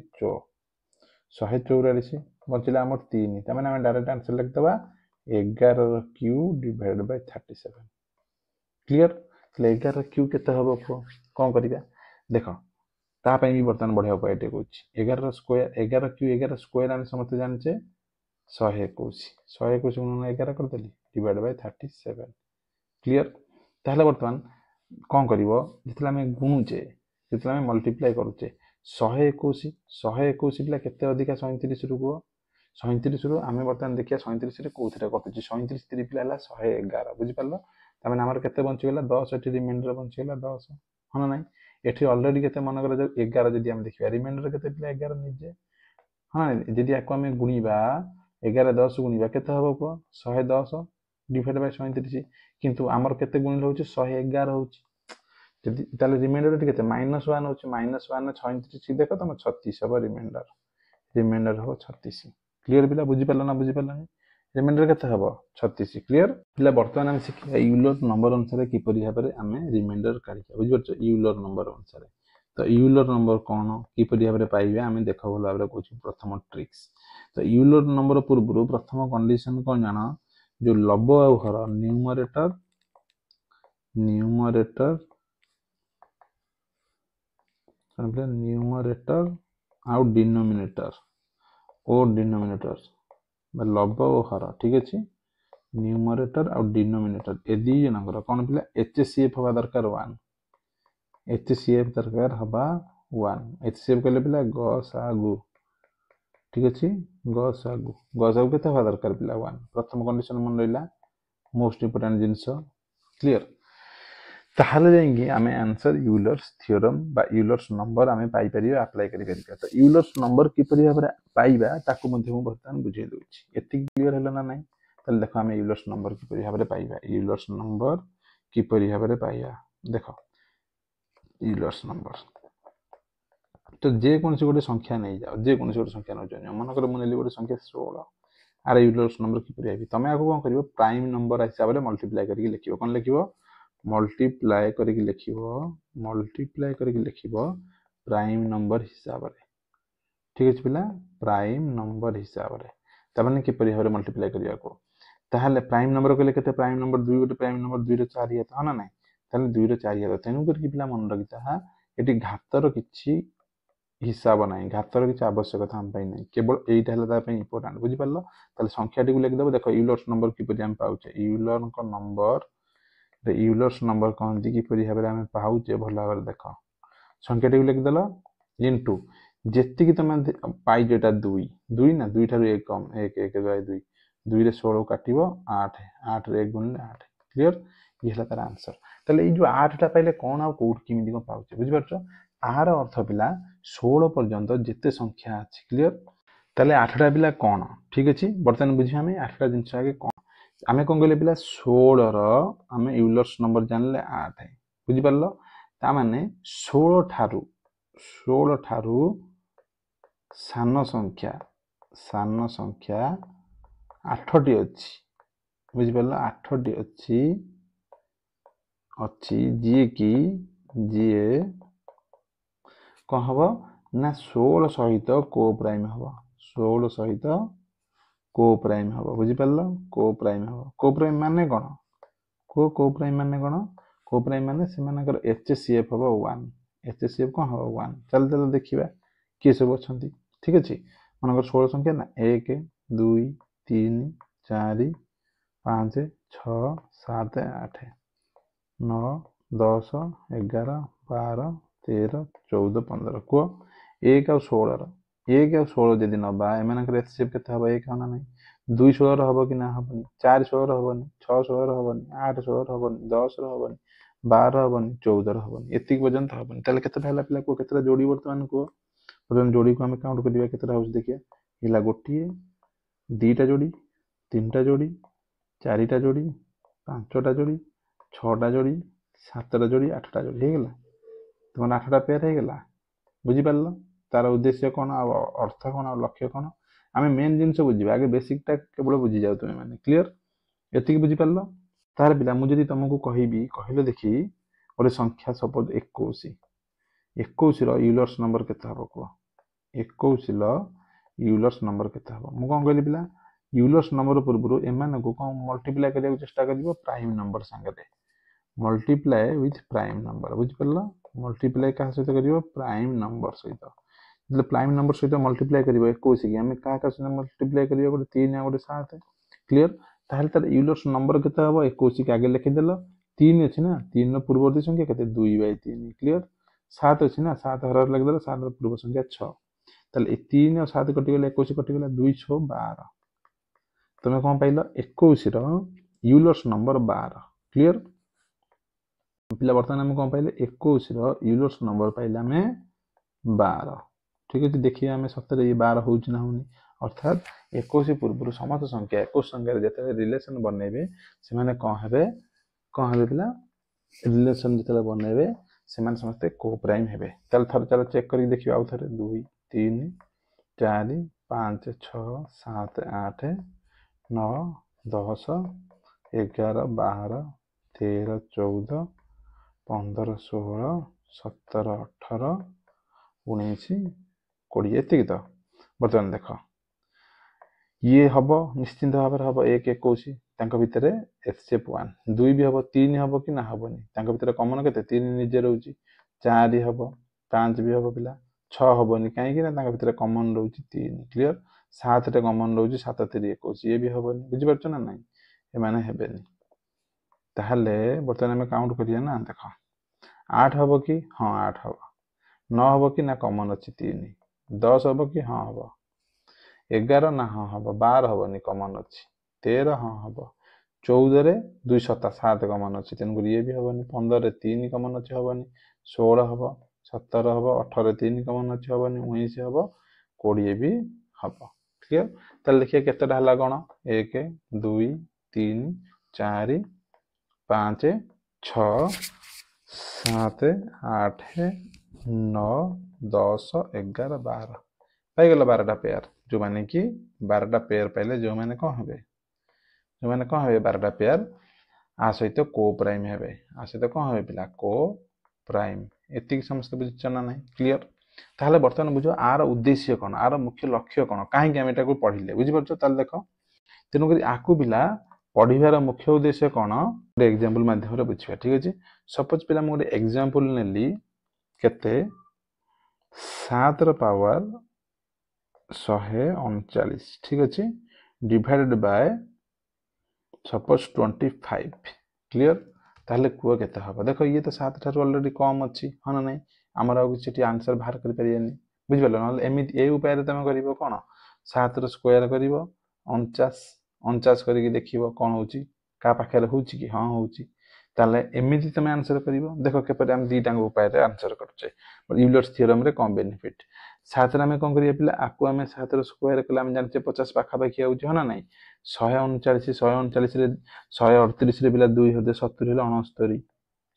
144 बचला आम 3 तमें आम डायरेक्ट आंसर लिखिदे 11 cube divide by 37 clear 11 cube केते हम कौन करवा देख तापाई भी बर्तमान बढ़िया उपाय टे कौच 11 स्क्वायर 11 क्यू 11 स्क्वायर आम समस्त जाने 121 121 11 करदेली डिवाइड बाय 37 क्लीयर ताहले बर्तमान कौन कर जिते गुणुचे जिते मल्टीप्लाई करुचे 121 121 पिला केते अधिका 37 रु कह 37 रु आम बर्तमान देखिए 37 रे कौन कटुची 37 3 पिला 111 बुझिपार तमें आमर केते बंचीगला 10 ये रिमाइंडर बंचीगला 10 हाँ ना ये अलरेडी केते मन कर 11 जदि आम देखा रिमाइंडर केते पिला 11 निजे हाँ जदि आपको आम गुणा 11 10 गुणा केते हम कह 110 डिवाइड बाय 37 किंतु आमर केते गुणिले होची 111 होची जदि ताले रिमाइंडर केते -1 होची -1 36 देख तुम 36 हम रिमाइंडर हम 36 क्लियर पिला बुझी पारला ना बुझी पारला रिमाइंडर केते हम 36 क्लियर पिला बर्तमान हम शिखिया यूलर नंबर अनुसार किपरि भाव में आम रिमाइंडर काढिया बुझी पारछ यूलर नंबर अनुसार तो यूलर नंबर कौन किपरि भाव में पाइबा आम देख भल भाव में कहूँ प्रथम ट्रिक्स तो यूलर नंबर पूर्व प्रथम कंडीशन कौन जान जो लब आ हर न्यूमरेटर आउ डिनोमिनेटर लब और हर ठीक अच्छे न्यूमरेटर आउ डिनोमिनेटर ए दी जनकर कौन पिला HCF हवा दरकार 1 HCF दरकार हवा 1 HCF कहले पिला गसागु ठीक अच्छे गसागु केते हवा दरकार पिला 1 प्रथम कंडीशन मन रहिला मोस्ट इंपोर्टेंट जिनस क्लियर ताहले जाइए आम आंसर यूलर्स थियोरम बा यूलर्स नंबर आम पाइपर अप्लाई कर तो यूलर्स नंबर किपरि भाव में पाइबा ताकू बर्तमान बुझे दूसरी एति क्लीयर है ना ना ताले देख आम यूलर्स नंबर किपरि भाव में पाइबा यूलर्स नंबर किपरि भाव में पाइबा देख यूलर्स नंबर तो जेकोसी गोटे संख्या नहीं जाओ जेकोसी गोटे संख्या नौ मनकर मुझे गोटे संख्या 16 आर यूलर्स नंबर किपरि आइबि तमे आको कौन करिवो प्राइम नंबर हिसाब से मल्टीप्लाई करके लिखिवो कौन लिखिवो मल्टीप्लाई करके लिखिवो प्राइम नंबर हिसाब से ठीक अच्छे पिला प्राइम नंबर हिसाब से तमें किपरि भाव में मल्टीप्लाई करिया को ताहले प्राइम नंबर कहले केते प्राइम नंबर 2 गोटे प्राइम नंबर 2 रे 4 है तो ना ना ताहले 2 रे 4 है तेनु करके पिला मन रखिता एटी घातर किछि हिसाब ना घातर किसी आवश्यकता आम नहीं केवल यहीटा इंपोर्टाट बुझीपार ताले संख्याटी को लिखिदेव देख यूलर्स नंबर किपरि आम पाउचे यूलर्स नंबर कहती किपरि भाव में आम पाउचे भल भाव देख संख्याटी को लिखिदेल इंटू जी तुम पाइज एटा दुई दुई ना दुई ठार एक कम एक एक दुई दुई रे 16 काटिब 8 8 रे 1 गुणिले 8 क्लियर ये है तार आंसर ताले ये जो 8टा पाइले कौन आ कोड किमिति को पाउचे बुझिपारछ आर अर्थ पिला 16 पर्यंत जिते संख्या अछि क्लियर ताले 8टा पिला कौन ठीक अछि बर्तमान बुझिया हमें 8टा जिंस आगे कौन आमे कोन कहले पिला 16 रो आमे यूलर्स नंबर जानले 8 है बुझि पारलो ता माने 16 ठारू सान संख्या 8टी अछि बुझि पारलो 8टी अछि जी कौन हम ना 16 सहित को प्राइम हम 16 सहित को प्राइम हम बुझिपार को प्राइम माने कौन को प्राइम माने कौन को प्राइम माने से एचसीएफ हम 1 एचसीएफ कौन हम 1 चल चल देखिबा किए सब अछंती ठीक अछि मनकर 16 संख्या ना 1 2 3 4 5 6 7 8 9 10 11 12 13 14 15 को 1 और 16 1 और 16 जदि नबा एमानकर एचसीएफ केते हबो 1 होना नहीं 2 16 हबो कि ना हबनी 4 16 हबनी 6 16 हबनी 8 16 हबनी 10 हबनी 12 हबनी 14 हबनी एतिक पर्यंत हबनी ताले केते हला पिला को केते जोड़ी वर्तमान को वर्तमान जोड़ी को हम काउंट करिया केते हाउस देखिया हिला गोटिए दीटा जोड़ी तीनटा जोड़ी चारिटा जोड़ी पांचटा जोड़ी छटा जोड़ी सातटा जोड़ी आठटा जोड़ी हे गेला तुम 8टा पेयर हे गेला बुझी पारलो तार उद्देश्य कौन अर्थ कौन लक्ष्य कौन आम मेन जिन बुझा आगे बेसिकटा केवल बुझी जाओ तुम्हें मैंने क्लीयर एति बुझी पारलो तार पिला मुझे तुमको कहबी कहले देखी गोटे संख्या सपोज 21 यूलर्स नंबर केते हबो को 21 यूलर्स नंबर केते हबो मु कोन कहली पिला यूलर्स नंबर पूर्व एमान को कोन मल्टीप्लाई करने को चेष्टा करिवो प्राइम नंबर संगे मल्टीप्लाई विथ प्राइम नंबर बुझी पारलो मल्टीप्लाई का सहित करिवो प्राइम नंबर सहित जब प्राइम नंबर सहित मल्टीप्लाई करिवो 21 की हमें का सहित मल्टीप्लाई करिवो गोटे 3 गोटे 7 क्लियर ताहले तार यूलर्स नंबर केते हबो 21 के आगे लिखि देलो 3 अछि ना 3 रो पूर्ववर्ती संख्या केते 2/3 क्लियर 7 अछि ना 7 हर लग देलो 7 रो पूर्व संख्या 6 ताले 3 और 7 कटि गेला 21 कटि गेला 2 6 12 तमे कोन पाइलो 21 रो यूलर्स नंबर 12 क्लियर पिला बर्तमान हम कोन पाइले 21 रो यूलर्स नंबर पाइला में 12 ठीक है देखिए आम सतरे ये 12 हो ना होनी अर्थात 21 पूर्व समस्त संख्या 21 संख्या जिते रिलेशन बनइबे से माने कौन हेबे पिला रिलेशन जिते बनइबे से माने समस्ते को प्राइम हेबे चल थर चल चेक करके देखियो आउ थरे 2 3 4 5 6 7 8 9 10 11 12 13 14 15 16 17 18 19 20 एति तो बर्तमान देख ये हम निश्चिंत भाव हम 1 21 तांको भितरे एचसीएफ 1 2 भी हम 3 हम कि ना हबनी तांको भितरे कॉमन केते 3 निजे रहउची 4 हम 5 भी हम पिला 6 हबनी काहे कि ना तांको भितरे कॉमन रहउची 3 क्लियर 7 टे कॉमन रहउची 7 3 21 ये भी हबनी बुझि परछ ना नहीं ए माने हेबेनी ताहले बर्तमान हम काउंट करिया ना देखो 8 हबो कि हां 8 हबो 9 हबो कि ना कॉमन अछि 3 10 हबो कि हां हबो 11 ना हां हबो 12 हबोनी कॉमन अछि 13 हां हबो 14 रे 2 7 7 कॉमन अछि तेन ये भी हबोनी 15 रे 3 कॉमन अछि हबोनी 16 हबो 17 हबो 18 रे 3 कॉमन अछि हबोनी 19 हबो 20 भी हबो क्लियर त लिखिए केतेटा हला कोन 1 2 3 4 5 6 7 8 9 10 11 12 पाई गला 12टा पेयर जो माने कि 12टा पेयर पाइले जो माने कौन हेबे 12टा पेयर आ सहित को प्राइम हेबे आ सहित कौन हेबे पिला को प्राइम एतिक समस्त बुझछना नहीं क्लियर ताहले बर्तमान बुझो आर उद्देश्य कोन आर मुख्य लक्ष्य कोन काहे कि हम एटा को पढिले बुझि परछो ताल देखो तेनु करी आकु बिला पढिबार मुख्य उद्देश्य कोन एग्जांपल माध्यम रे बुझिबा ठीक अछि सपोज पिला मोर एग्जांपल नेली केते 7 ର ପାୱାର 139 ठीक अच्छे डिवाइडेड बाय सपोज 25 क्लियर ताहले कुआ केते हबो देखो ये तो 7 ठार ऑलरेडी कम अछि हन नै हमर आ किछि आंसर बाहर करि परियानी बुझ परलो न एमित ए उपाय रे तमे करिवो कोन 7 रो स्क्वायर करिवो 49 49 करिकि देखिवो कोन होउची का पाखे होउची कि हां होउची ताले एमिति तमे आंसर करिवो देखो केपरे हम दीटांग उपाय रे आंसर करछे यूलर्स थ्योरम रे कम बेनिफिट 7 रे हमें कोन करिया पिला आकु हमें 7 रो स्क्वायर कला हम जानचे 50 पाखा पाखी आउची हना नै 139 रे 138 रे पिला 2 होदे 70 हेला 69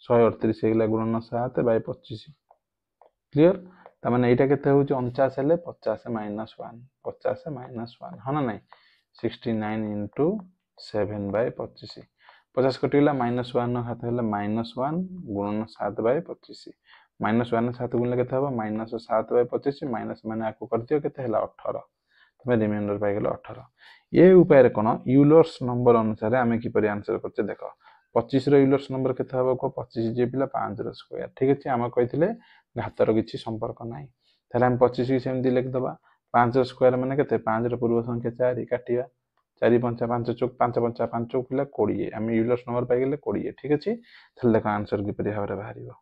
138 हेला गुणन 7 बाय 25 क्लियर त माने एटा केते होउची 49 हेले 50 माइनस 1 50 माइनस 1 हना नै 69 into 7 by 25 50 कटिला माइनस 1 न हाथ हेला माइनस 1 गुणन 7 by 25 माइनस 1 7 गुणले केते हबो माइनस 7 by 25 माइनस माने आको कर दियो केते हेला 18 तमे रिमाइंडर पाइ गेलो 18 ये उपाय रे कोन यूलर्स नंबर अनुसार आमे की परि आंसर करछे देखो 25 रो यूलर्स नंबर केते हबो को 25 जे पिला 5 रो स्क्वायर ठीक अछि हम कहिथिले घातर किछि संपर्क नाही ताले हम 25 की सेमति लिख दबा 5 रो स्क्वायर माने केते 5 रो पूर्व संख्या 4 काटिया 4 5 5 चौक 5 5 5 चौक पिला 20 हम यूलर्स नंबर पाइ गेले 20 ठीक अछि ताले देखो आंसर की परि भाबरे बाहरिबो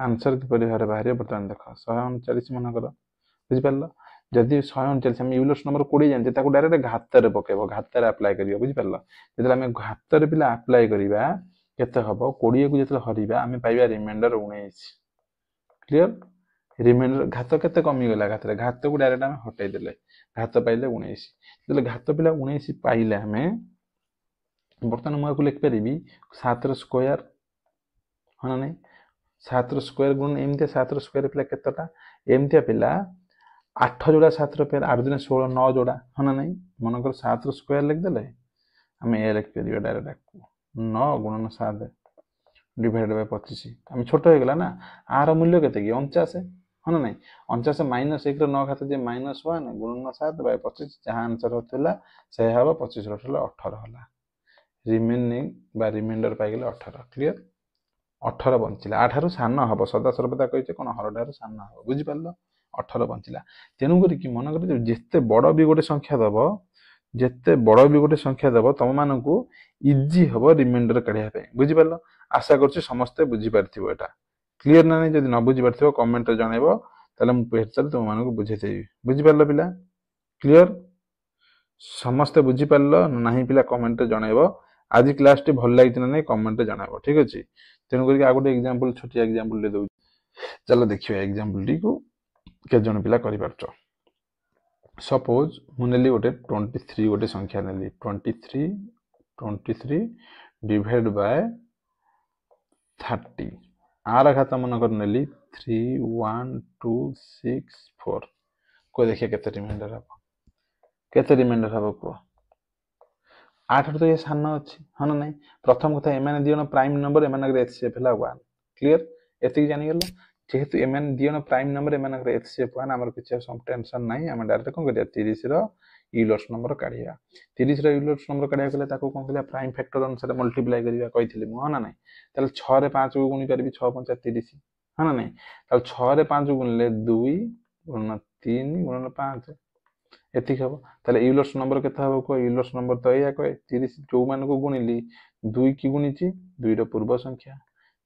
आंसर की परि भाबरे बाहरिबो बर्तमान देखो 139 मन कर बुझि परलो जदि 139 हम यूलर्स नंबर 20 जानते ताको डायरेक्ट घाତରେ पकेबो घाତରେ अप्लाई करियो बुझि परलो जेतले हम घाତରେ पिला अप्लाई करिबा केते हबो 20 को जेतले हरिबा हम पाइबा रिमाइंडर 19 क्लियर रिमाइंडर घात केते कमी गेला घाତରେ घात को डायरेक्ट हम हटाई देले घात पाइले 19 जेतले घात पिला 19 पाइले हमें बर्तमान म को लिख परिबी 7 रो स्क्वायर हना नै 7 रो स्क्वायर गुण एमते 7 रो स्क्वायर पिला केतटा एमते पिला 8 जोड़ा 7 रो पेर 8 दिन 16 9 जोड़ा हना नै मनकर 7 रो स्क्वायर लिख देले हम ए लिख परिबा डायरेक्ट 9 गुणन 7 डिवाइडेड बाय 25 हम छोट हो गेला ना आर मूल्य केते की 49 हना नै 49 माइनस 1 रो 9 खाते जे माइनस 1 गुणन 7 बाय 25 जहां आंसर होतला से हबो 25 रो 18 होला रिमेनिंग बा रिमाइंडर पाइ गेले 18 क्लियर 18 बंचिला 8 रो सान हबो सदा सर्वदा कहिचे कोन हरडार सान हबो बुझि परलो 18 बंचिला तेनु करी कि मन कर जेते बड़ भी गोटे संख्या दबो जेते बड़ भी गोटे संख्या दबो तम मानकू इजी हबो रिमाइंडर काढिया पे बुझि परलो आशा करछि समस्त बुझि परथिबो एटा क्लियर ना नै जदि न बुझि परथिबो कमेंट रे जणाइबो तले मु पेचल तुम मानकू बुझे देबी बुझि परलो पिला क्लियर समस्त बुझी पारलो नाही पिला कमेंट रे जणाइबो आज क्लास टी भल लागित ना नै कमेंट रे जणाइबो ठीक अछि तेनु करी आ गोटे एग्जांपल छोटी एग्जांपल ले दउ चलो देखियो एग्जांपल टी को के जण पिला करि परछो सपोज मुनेली गोटे 23 गोटे संख्या नेली 23 डिवाइड बाय 30 आर घात मन कर नेली 3 1 2 6 4 को देखिए केते रिमाइंडर हबो केते रिमाइंडर हबो को 8 तो ये सान अछि हन नै प्रथम कथा एमाने दियन प्राइम नंबर एमाने एचसीएफ हला 1 क्लियर एति जानि गेलो जेहेतु एमाने दियन प्राइम नंबर एमाने एचसीएफ 1 हमर किछ सम टेंशन नै हम डायरेक्ट कोन करिया 30 रो यूलर्स नंबर काढिया 30 रो यूलर्स नंबर काढिया गेले ताको कोन करिया प्राइम फैक्टर अनुसार मल्टीप्लाई करिया कहिथिले मु हन नै तले 6 रे 5 को गुणी करबी 6 5 30 हन नै तले 6 रे 5 गुणले 2 गुणन 3 गुणन 5 एति हबो ताले यूलर्स नंबर केता हबो को यूलर्स नंबर तो एया कय 30 जो मान को गुणिली 2 की गुणिची 2 रो पूर्व संख्या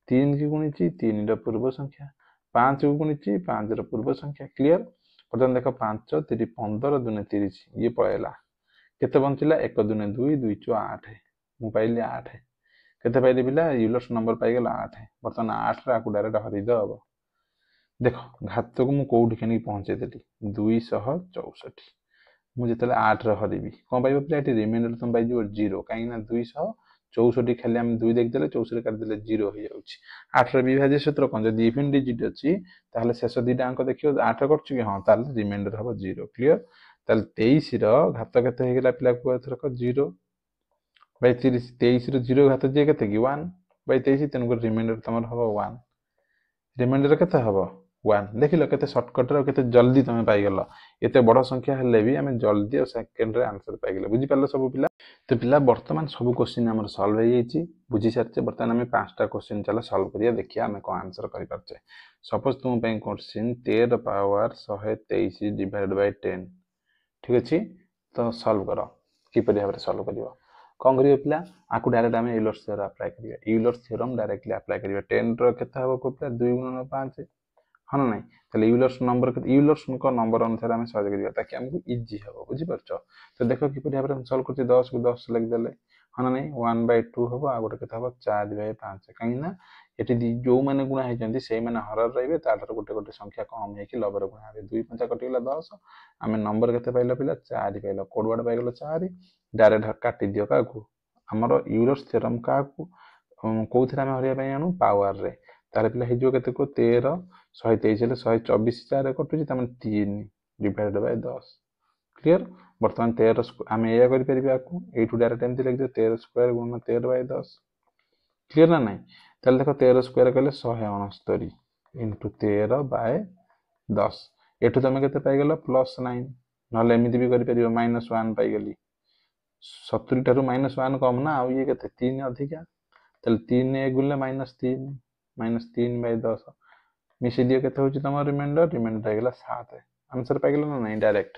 3 की गुणिची 3 रो पूर्व संख्या 5 को गुणिची 5 रो पूर्व संख्या क्लियर प्रथम देखो 5 3 15 2 30 ये पळेला केते बंचिला 1 2 2 2 4 8 मु पाइली 8 केते पाइली बिला यूलर्स नंबर पाइ गेला 8 बर्तन 8 रा को डायरेक्ट हरि दबो देखो घात को मु कोउठी केनी पहुंचे देली 264 मुझे तले 8 रे हरिबी कोन पाइबो प्लेट रिमाइंडर तुम पाइ जो 0 काई ना 264 खाली हम 2 देख देले 64 काट देले 0 हो जाउची 8 रे विभाज्य सूत्र कोन जदि इवन डिजिट अछि ताले शेष दुईटा अंक देखियो 8 रे करछु कि हां ताले रिमाइंडर हबो 0 क्लियर ताले 23 रो घात केते हे गेला पिला को एथर को 0 बाय 30 23 रो 0 घात जे केते कि 1 बाय 23 तेनु को रिमाइंडर तमर हबो 1 रिमाइंडर केते हबो 1 देखिल केते शॉर्टकट रे केते जल्दी तमे पाई गेलो एते बड़ संख्या हेले भी हमें जल्दी और सेकंड रे आंसर पाई गेलो बुझी पारलो सब पिला तो पिला वर्तमान सब क्वेश्चन हमर सॉल्व हो जाईची बुझी सारचे वर्तमान हमें पांचटा क्वेश्चन चला सॉल्व करिया देखिया हमें को आंसर करि परचे सपोज तुम पे क्वेश्चन 10 पावर 123 डिवाइड बाय 10 ठीक अछि तो सॉल्व करो की परि भाबरे सॉल्व करियो कोन करियो पिला आकु डायरेक्ट हमें यूलर्स थ्योरम अप्लाई करियो यूलर्स थ्योरम डायरेक्टली अप्लाई करियो 10 रो केते हबो को पिला 2 गुणन 5 हाँ ना नहीं ताले यूलर्स नंबर यूलर्स को नंबर अनुसार हमें सहज करियो ताकि हमको इजी हबो बुझी परछो तो देखो कि परि भाबरे हम सॉल्व करते 10 को 10 लिख देले हाँ ना नहीं 1/2 हबो आ गोटे केते हबो 4/5 काहे ना एटी जो माने गुणा हे जंती से माने हरर रहबे ताटर गोटे गोटे संख्या कम हे कि लबर गुणा हे 2 5 कटि गेला 10 हमें नंबर केते पाइलो पिला 4 पाइलो कोड वर्ड पाइ गेलो 4 डायरेक्ट काटि दियो काकू हमरो यूलर्स थ्योरम काकू कोउथरा में हरिया पय आनु पावर रे तारे पिला हे जो केते को 13 123 हेले 124 4 कटुची त 3 डिवाइडेड बाय 10 क्लियर वर्तमान 13 आमे एया करि परिबा को एटू डायरेक्ट एमति लिख दियो 13 स्क्वायर गुणन 13 बाय 10 क्लियर ना नहीं ताले देखो 13 स्क्वायर कले 169 इनटू 13 बाय 10 एटू तमे केते पाइ गेलो +9 नले एमिति भी करि परिबो -1 पाइ गेली 70 टारु -1 कम ना आ ये केते 3 अधिका ताले 3 ए गुले -3 बाय 10 मिसे दियो केते होची तमर रिमाइंडर पाइ गेला 7 आंसर पाइ गेलो ना नहीं डायरेक्ट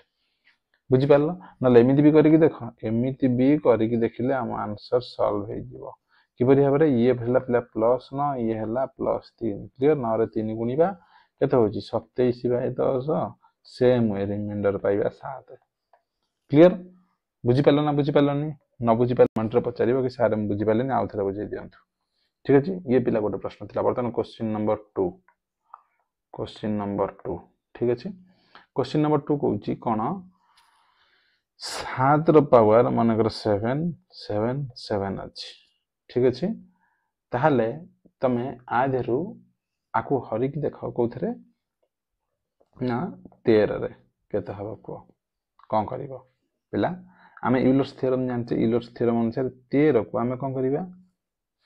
बुझी पारलो नले एमिति भी करि कि देखो एमिति भी करि कि देखिले हम आंसर सॉल्व हे जिवो कि परि भाबरे ये भेला पिला +9 ये हला +3 क्लियर न रे 3 गुणीबा केते होची 27 बाय 10 सेम वे रिमाइंडर पाइबा 7 क्लियर बुझी पारलो ना बुझी पारलोनी न बुझी पारलो मंत्र पचारिबो कि सार हम बुझी पारलेनी आउ थरा बुझाई दियंतु ठीक अछि ये पिला गोटे प्रश्न थिला बर्तन क्वेश्चन नंबर 2 ठीक अछि क्वेश्चन नंबर 2 कहूची कोन 7 रो पावर मानकर 7 7 7 अछि ठीक अछि ताहले तमे आधेरु आकु हरि कि देखो कोथरे ना 13 रे केते हबो को कोन करिवो पिला आमे यूलर्स थ्योरम जानते यूलर्स थ्योरम अनुसार 13 को आमे कोन करिबा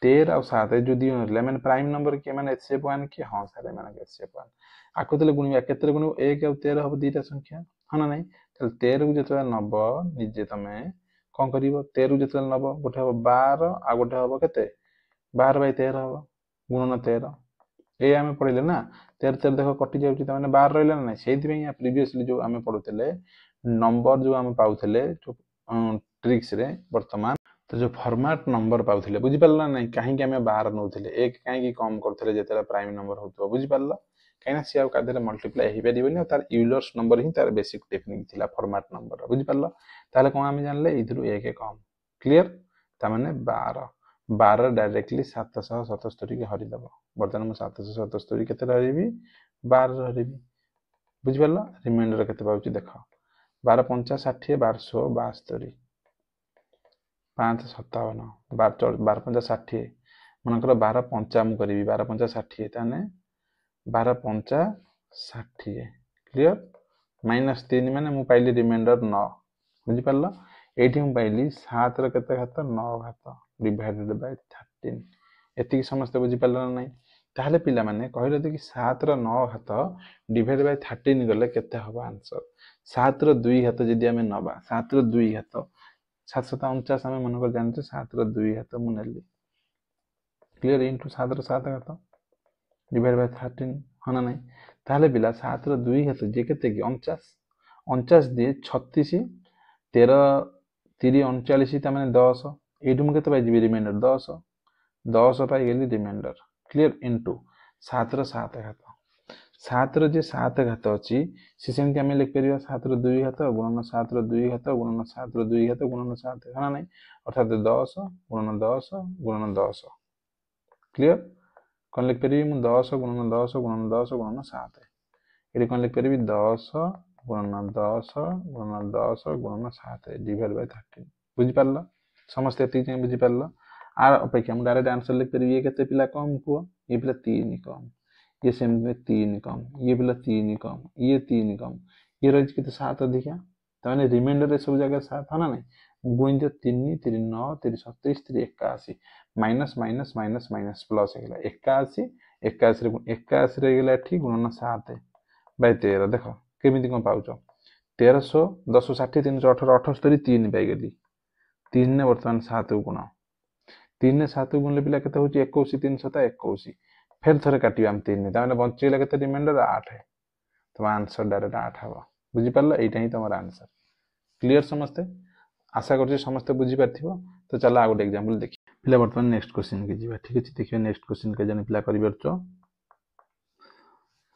13 और 7 जो दियो नले माने प्राइम नंबर के माने HCF1 के हां सारे माने HCF1 आको तले गुणिया केते गुणियो 1 और 13 हबो दीटा संख्या हां ना नहीं तले 13 को जतले नबो निजे तमे कोन करिवो 13 को जतले नबो गोटे हबो 12 आ गोटे हबो केते 12/13 हबो गुणन 13 ए आमे पढिले ना 13 13 देखो कटि जाउची त माने 12 रहले ना सेति पे प्रीवियसली जो आमे पढुतले नंबर जो आमे पाउतले जो ट्रिक्स रे वर्तमान तो जो फॉर्मेट नंबर पाउतले बुझी पारला नहीं काहे कि हमें 12 नउतले एक काहे कि कम करथले जेतेला प्राइम नंबर होतो बुझी पारला काहे ना सिया कादरे मल्टीप्लाई हे परिबनी और तार यूलर्स नंबर ही तार बेसिक टेक्निक थिला फॉर्मेट नंबर बुझी पारला ताले कोन आमे जानले इधरु एक कम क्लियर ता माने 12 डायरेक्टली 777 के हरि दबो वर्तमान में 777 केते हरिबी 12 हरिबी बुझी पारला रिमाइंडर केते पाउची देखो 12 5 60 1272 5 57 12 5 60 मनकर 12 5 मु करिवि 12 5 60 ताने 12 5 60 क्लियर -3 माने मु पाइली रिमाइंडर 9 बुझी पारला एठी मु पाइली 7 र केते घात 9 घात डिवाइडेड बाय 13 एति की समस्त बुझी पारला नहीं ताहले पिला माने कहले कि 7 र 9 घात डिवाइडेड बाय 13 गले केते हबो आंसर 7 र 2 घात जदी हमें नबा 7 र 2 घात 749 हमें मनकर जानते 7 र 2 घात मु नेली क्लियर इनटू 7 र 7 घात डिवाइड बाय 13 हना नहीं ताहले पिला 7 र 2 घात जे केते की 49 49 दिए 36 13 3 39 ता माने 10 एटू मु केते पाइ जिबी रिमाइंडर 10 10 पाइ गेली रिमाइंडर क्लियर इनटू 7 र 7 घात 7 र जे 7 घात अछि से सेमति हमें लिख परिबा 7 र 2 घात गुणन 7 र 2 घात गुणन 7 र 2 घात गुणन 7 हना नहीं अर्थात 10 गुणन 10 गुणन 10 क्लियर कोन लिख परिबी मु 10 गुणन 10 गुणन 10 गुणन 7 एडी कोन लिख परिबी 10 गुणन 10 गुणन 10 गुणन 7 डिवाइड बाय 13 बुझी पारला समस्त एति जे बुझी पारला आ अपेक्षा मु डायरेक्ट आंसर लिख परिबी ये केते पिला कम को ये पिला 3 कम ये सेम में 3 कम ये पिला 3 कम ये 3 कम ये रही केते 7 अधिका ताने रिमाइंडर रे सब जगह 7 हना नहीं गुण दे 3 3 9 3 27 3 81 minus minus minus minus plus हेला 81 81 गला एठी गुणन 7 बाय 13 देख केमिति कोन पाउछ 1300 10 60 318 78 3 पाई गेली 3 ने वर्तमान 7 को गुण 3 ने 7 को गुणले पिला केते होची 21 3 7 21 फेर थरे काटिबा हम 3 ने ताने बंची गेला केते रिमाइंडर 8 है तो आंसर डायरेक्ट 8 हबो बुझी परला एटा ही तमर आंसर क्लियर समझते आशा करछि समस्त बुझी पारथिबो तो चला आ गोटे एग्जांपल देखि पिला वर्तमान नेक्स्ट क्वेश्चन के जीवा ठीक अछि देखियो नेक्स्ट क्वेश्चन के जने पिला करि परछो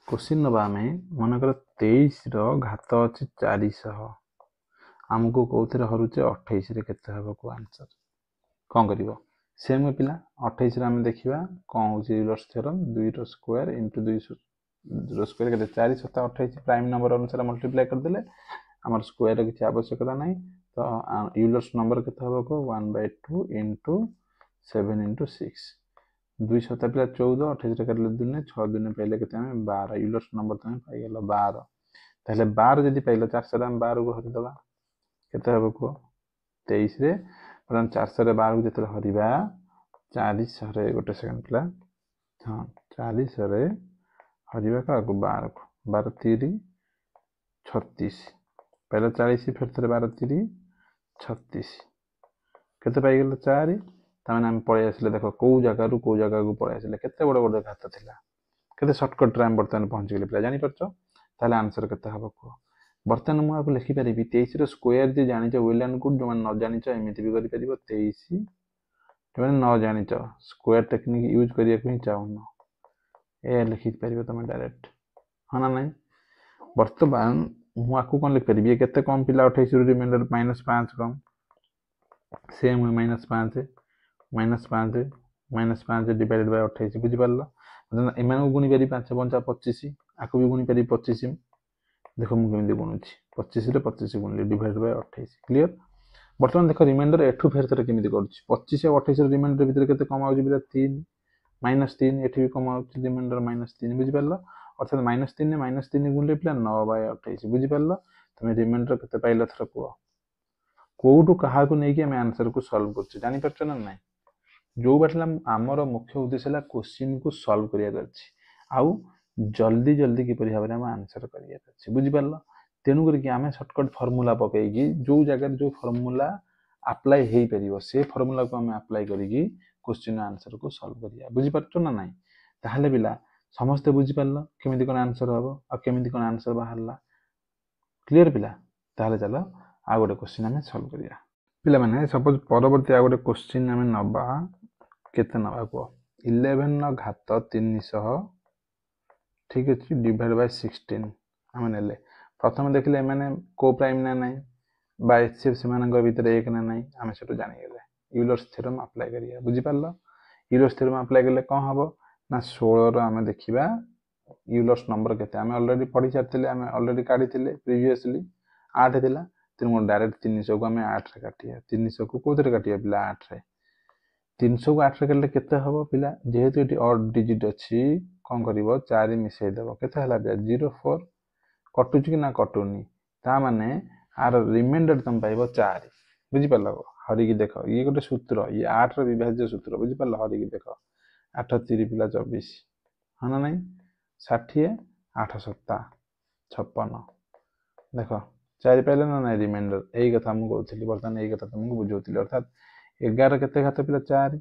क्वेश्चन नबा में मनकर 23 रो घात अछि 400 हमको कोथरे हरुचे 28 रे केते हबो को आंसर कोन करिवो सेम पिला 28 रे हम देखिबा कोन होची यूलर्स थ्योरम 2 रो स्क्वायर इनटू 2 रो स्क्वायर केते 4 7 28 प्राइम नंबर अनुसार मल्टीप्लाई कर देले हमर स्क्वायर के आवश्यकता नहीं तो यूलर्स नंबर केते हबो को 1/2 इनटू 7 इनटू 6 2 7 पिला 14 28 रे करले 2 ने 6 2 ने पहले केते हम 12 यूलर्स नंबर तमे पाई गेलो 12 ताले 12 जदी पाइलो 400 हम 12 को हरि दबा केते हबो को 23 रे परन 400 रे 12 को जते हरिबा 40 रे गोटे सेकंड पिला हां 40 रे हरिबा का 12 को 12 3 36 पहले 40 फिर थरे 12 3 36 केते पाई गेलो 4 ताने हम पळे आसले देखो को जगह को पळे आसले केते बड़ बड़ घात थिला केते शॉर्टकट रे हम बर्तन पहुंच गेले पिला जानि परछो ताले आंसर केते हबो को बर्तन मु आपको लिखि परिबी 23 रो स्क्वायर जे जानि छ वेल एंड गुड जो न जानि छ एमिति भी करि परिबो 23 जो न जानि छ स्क्वायर टेक्निक यूज करिया को ही चाहूनो ए लिखि परिबो तमे डायरेक्ट हना नै वर्तमान मु आकु कोन लिख परिबी केते कम पिला 28 रो रिमाइंडर -5 कम सेम -5 डिवाइडेड बाय 28 बुझि परलो एमान को गुणी परि 5 5 25 आकु भी गुणी परि 25 देखो मु केमिति गुणुछि 25 रे 25 गुणले डिवाइडेड बाय 28 क्लियर वर्तमान देखो रिमाइंडर एठू फेर थरे केमिति करूछि 25 और 28 रे रिमाइंडर भीतर केते कम आउछि बिला 3 -3 एठी भी कम आउछि रिमाइंडर -3 बुझि परलो अर्थात -3 ने -3 गुणले पिला 9 बाय 28 बुझि परलो तमे रिमाइंडर केते पाइलो थरा को कोउटू कहा को नै कि हम आंसर को सॉल्व करछि जानि परछ ना नै जो बाटला हमर मुख्य उद्देश्य है क्वेश्चन को सॉल्व करिया अछि आउ जल्दी जल्दी कि परि भाबरे हम आंसर करिया अछि बुझि परलो तेनु करी कि हमें शॉर्टकट फार्मूला पकै कि जो जगह जो फार्मूला अप्लाई हेई परिबो से फार्मूला को हम अप्लाई करी कि क्वेश्चन आंसर को सॉल्व करिया बुझि परछ ना नै ताहले बिला समस्त बुझि परलो केमिति कोन आंसर हबो आ केमिति कोन आंसर बाहरला क्लियर पिला ताहले चलो आ गोटे क्वेश्चन हमें सॉल्व करिया पिला माने सपोज परवर्ती आ गोटे क्वेश्चन हमें नबा केते नबा को 11 न घात 300 ठीक अछि डिवाइड बाय 16 हम नेले प्रथम देखले माने को प्राइम ना नै बाय से मानक भीतर एक ना नै हम सेटो जानि गेले यूलर्स थ्योरम अप्लाई करिया बुझि परलो यूलर्स थ्योरम अप्लाई करले कोन हबो ना 16 रो हम देखिबा यूलर्स नंबर केते हम ऑलरेडी पढि छारतिले हम ऑलरेडी काढितिले प्रीवियसली 8 थिला तेनु डायरेक्ट 300 को हम 8 रे काटिया 300 को कोथरे काटिया पिला 8 रे 300 को 8 रे करले केते हबो पिला जेहेतु एटी ऑड डिजिट अछि कोन करिवो 4 मिसै देबो केते हला 04 कटु कि ना कटुनी ता माने आर रिमाइंडर तुम पाइबो 4 बुझि परलो हरि की देखो ये गोटे सूत्र ये 8 रो विभाज्य सूत्र बुझि परलो हरि की देखो 8 3 पिला 24 हना नै 60 8 7 56 देखो 4 पहले ना नै रिमाइंडर एई कथा हम कहउथिली बर्तन एई कथा तुमको बुझौथिली अर्थात 11 केते घात पिला 4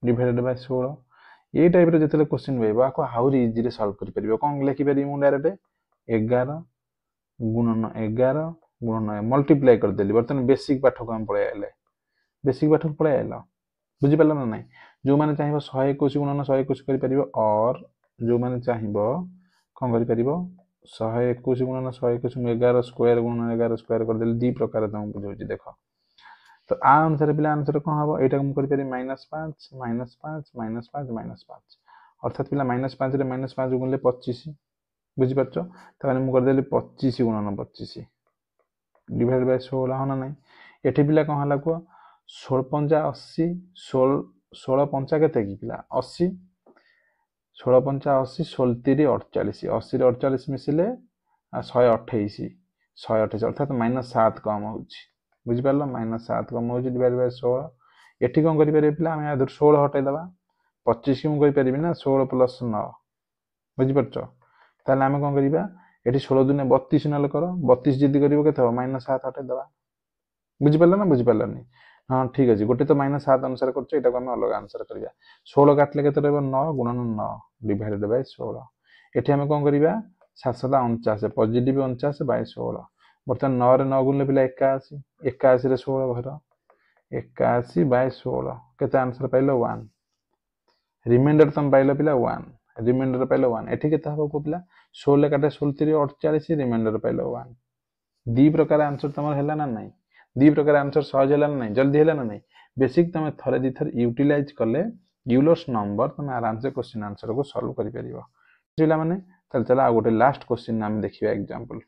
डिवाइडेड बाय 16 ए टाइप रे जतले क्वेश्चन होइबो आको हाउरी इजी रे सॉल्व करि परिबो कोन लिखि परिबो मु डायरेक्ट 11 गुणन 11 गुणन मल्टीप्लाई कर देली बर्तन बेसिक पाठ को हम पळे आले बेसिक पाठ को पळे आलो बुझि परलो ना नै जो माने चाहिबो 121 गुणन 121 करि परिबो और जो माने चाहिबो कोन करि परिबो 121 गुणन 121 11 स्क्वायर गुणन 11 स्क्वायर कर देली दी प्रकार तुम बुझौछि देखो तो आ अनुसार पिला आंसर कोन हबो एटा हम करि परि -5 -5 -5 -5 अर्थात पिला -5 रे -5 गुणले 25 बुझि परछो ताने मु कर देली 25 गुणन 25 डिवाइड बाय 16 हना नै एठी पिला कोन हला को 16 5 80 16 5 केते की पिला 80 16 5 80 16 3 48 80 रे 48 मिसिले 128 128 अर्थात -7 कम होउछि बुझि परलो -7 कम होउछि डिवाइड बाय 16 एठी कोन करि परे पिला हम आदर 16 हटाई दबा 25 की मुझे कहीपरि ना 16 प्लस 9 बुझिपार ताले आम कौन करिबा एठी 16 दुने 32 नले कर 32 जिद्दी करिवो केते हो -7 हटे दबा बुझिपारला ना बुझिपारलानी हाँ ठीक अछि गोटे तो -7 अनुसार करछ एटा को हम अलग आंसर करिया 16 काटले केते रहबो 9 गुणन 9 डिवाइडेड बाय 16 एठी हम कौन करिबा 7 49 पॉजिटिव 49 बाय 16 बर्तमान 9 रे 9 गुणले पिला 81 81 रे 16 भर 81 बाय 16 केते आंसर पाइलो 1 रिमाइंडर तुम पाइलो पिला 1 रिमाइंडर पाइलो 1 एठी केते हबो को पिला 16 काटे 16 3 48 रिमाइंडर पाइलो 1 दी प्रकार आंसर तमर हैला ना नहीं दी प्रकार आंसर सहज हैला ना नहीं जल्दी हैला ना नहीं बेसिक तमे थरे दी थर यूटिलाइज करले यूलर्स नंबर तमे आराम से क्वेश्चन आंसर को सॉल्व करि परिबो बुझिला माने चल आ गोटे लास्ट क्वेश्चन नाम देखिबा एग्जांपल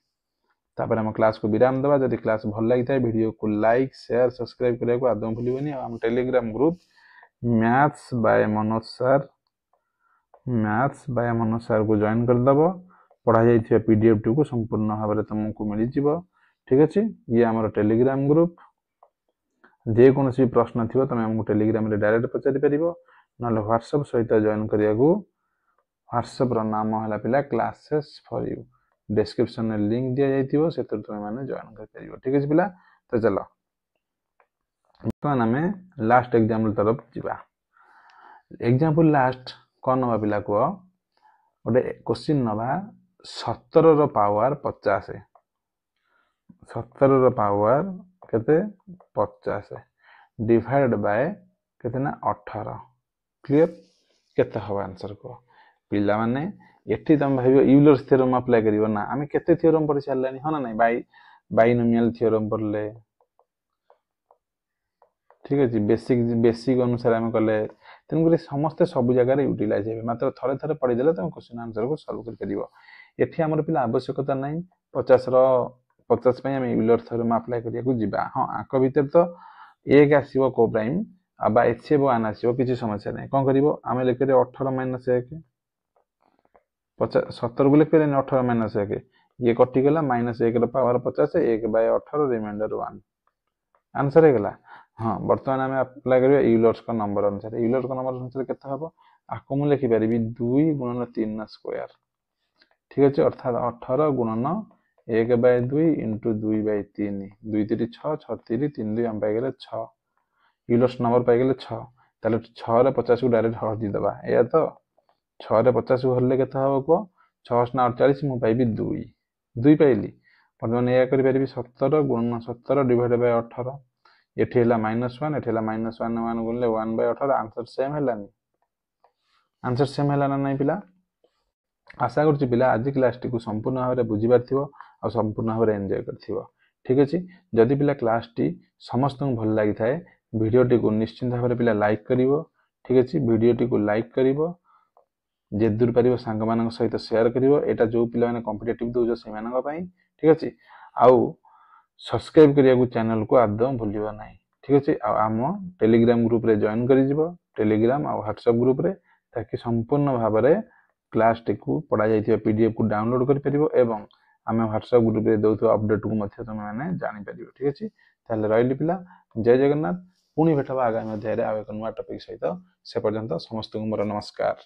तापर हम क्लास को विराम दबा जदि क्लास भल लागि थाए वीडियो को लाइक शेयर सब्सक्राइब करिया को आदम भूलिबनी हम Telegram group maths by Manoj sir को जॉइन कर दबो पढ़ा जाइथिबा पीडीएफ टू को संपूर्ण भाव में तुमको मिल जिवो ठीक अछि ये हमर टेलीग्राम ग्रुप जे कोनसी प्रश्न थिबो तमे हमको टेलीग्राम रे डायरेक्ट पचारि परिबो नले व्हाट्सएप सहित जॉइन करिया को व्हाट्सएप रो नाम हला पिला क्लासेस फॉर यू डिस्क्रिप्शन में लिंक दिया जाइथिबो से तुम माने जॉइन कर परिबो ठीक अछि पिला तो चलो तो हमें लास्ट एग्जांपल तरफ जिबा एग्जांपल लास्ट कोन नबा पिला को गोटे क्वेश्चन नबा 17 रो पावर 50 17 रो पावर केते 50 डिवाइडेड बाय केते ना 18 क्लियर केते हवा आंसर को पिला माने एठी तुम भाइबो यूलर्स थ्योरम अप्लाई करिवो ना आमे केते थ्योरम पढि सारलानी हना नाही बाइनोमियल थ्योरम पढले ठीक अछि बेसिक अनुसार हम कले तेन गुरे समस्त सब जगह रे यूटिलाइज हेबे मात्र थरे थरे पढि देले तुम क्वेश्चन आंसर को सॉल्व कर परिबो एठी हमर पिला आवश्यकता नाही 50 पे हम यूलर थ्योरम अप्लाई करिया को जिबा हां आक भीतर तो एक आसीबो को प्राइम आबा एचएब 1 आसीबो किछि समस्या नाही कोन करिवो आमे लेकरे 18 - 1 17 को लेकर 18 - 1 ये कटि गला -1 रो पावर 50 1 बाय 18 रिमाइंडर 1 आंसर हे गला हां वर्तमान हमें अप्लाई करियो यूलर्स का नंबर अनुसार यूलर का नंबर अनुसार केते हबो आको मु लिखि परिबी 2 × 3 स्क्वायर ठीक अछि अर्थात 18 × 1 बाय 2 × 2 बाय 3 2 3 6 6 3 3 2 हम पाइ गेले 6 यूलर्स नंबर पाइ गेले 6 ताले 6 रे 50 को डायरेक्ट हर दी दबा एया तो 6 रे 50 को हरले केते हबो को 6 ना 48 मु पाइबी 2 पाइली वर्तमान एया करि परिबी 17 × 17 डिवाइडेड बाय 18 एठी हैला -1 एठी हैला -1 गुणले 1 बाय 18 आंसर सेम हैलानी आंसर सेम हैला ना नाही पिला आशा करछि पिला आज क्लास टी को संपूर्ण भाव रे बुझी पारथिबो आ संपूर्ण भाव रे एन्जॉय करथिबो ठीक अछि जदि पिला क्लास टी समस्त को भल लागि थाए वीडियो टी को निश्चित भाव रे पिला लाइक करिवो ठीक अछि वीडियो टी को लाइक करिवो जे दूर परिवो सांग मानक सहित शेयर करिवो एटा जो पिला माने कॉम्पिटिटिव दोजो से मानक पई ठीक अछि आउ सब्सक्राइब करिया को चैनल को आदम भूलिबो नाही ठीक अछि आ आम टेलीग्राम ग्रुप रे जॉइन करि जिवो टेलीग्राम आ व्हाट्सएप ग्रुप रे ताकि संपूर्ण भाव रे क्लास टी को पढ़ा जाइथिबा पीडीएफ को डाउनलोड करि परिबो एवं आमे व्हाट्सएप ग्रुप रे दोथो अपडेट को मध्य तुम माने जानि परिबो ठीक अछि ताले रहिली पिला जय जगन्नाथ पुनी भेटबा आगामी अध्याय रे आ एक नुवा टॉपिक सहित से पर्यंत समस्त को मोर नमस्कार।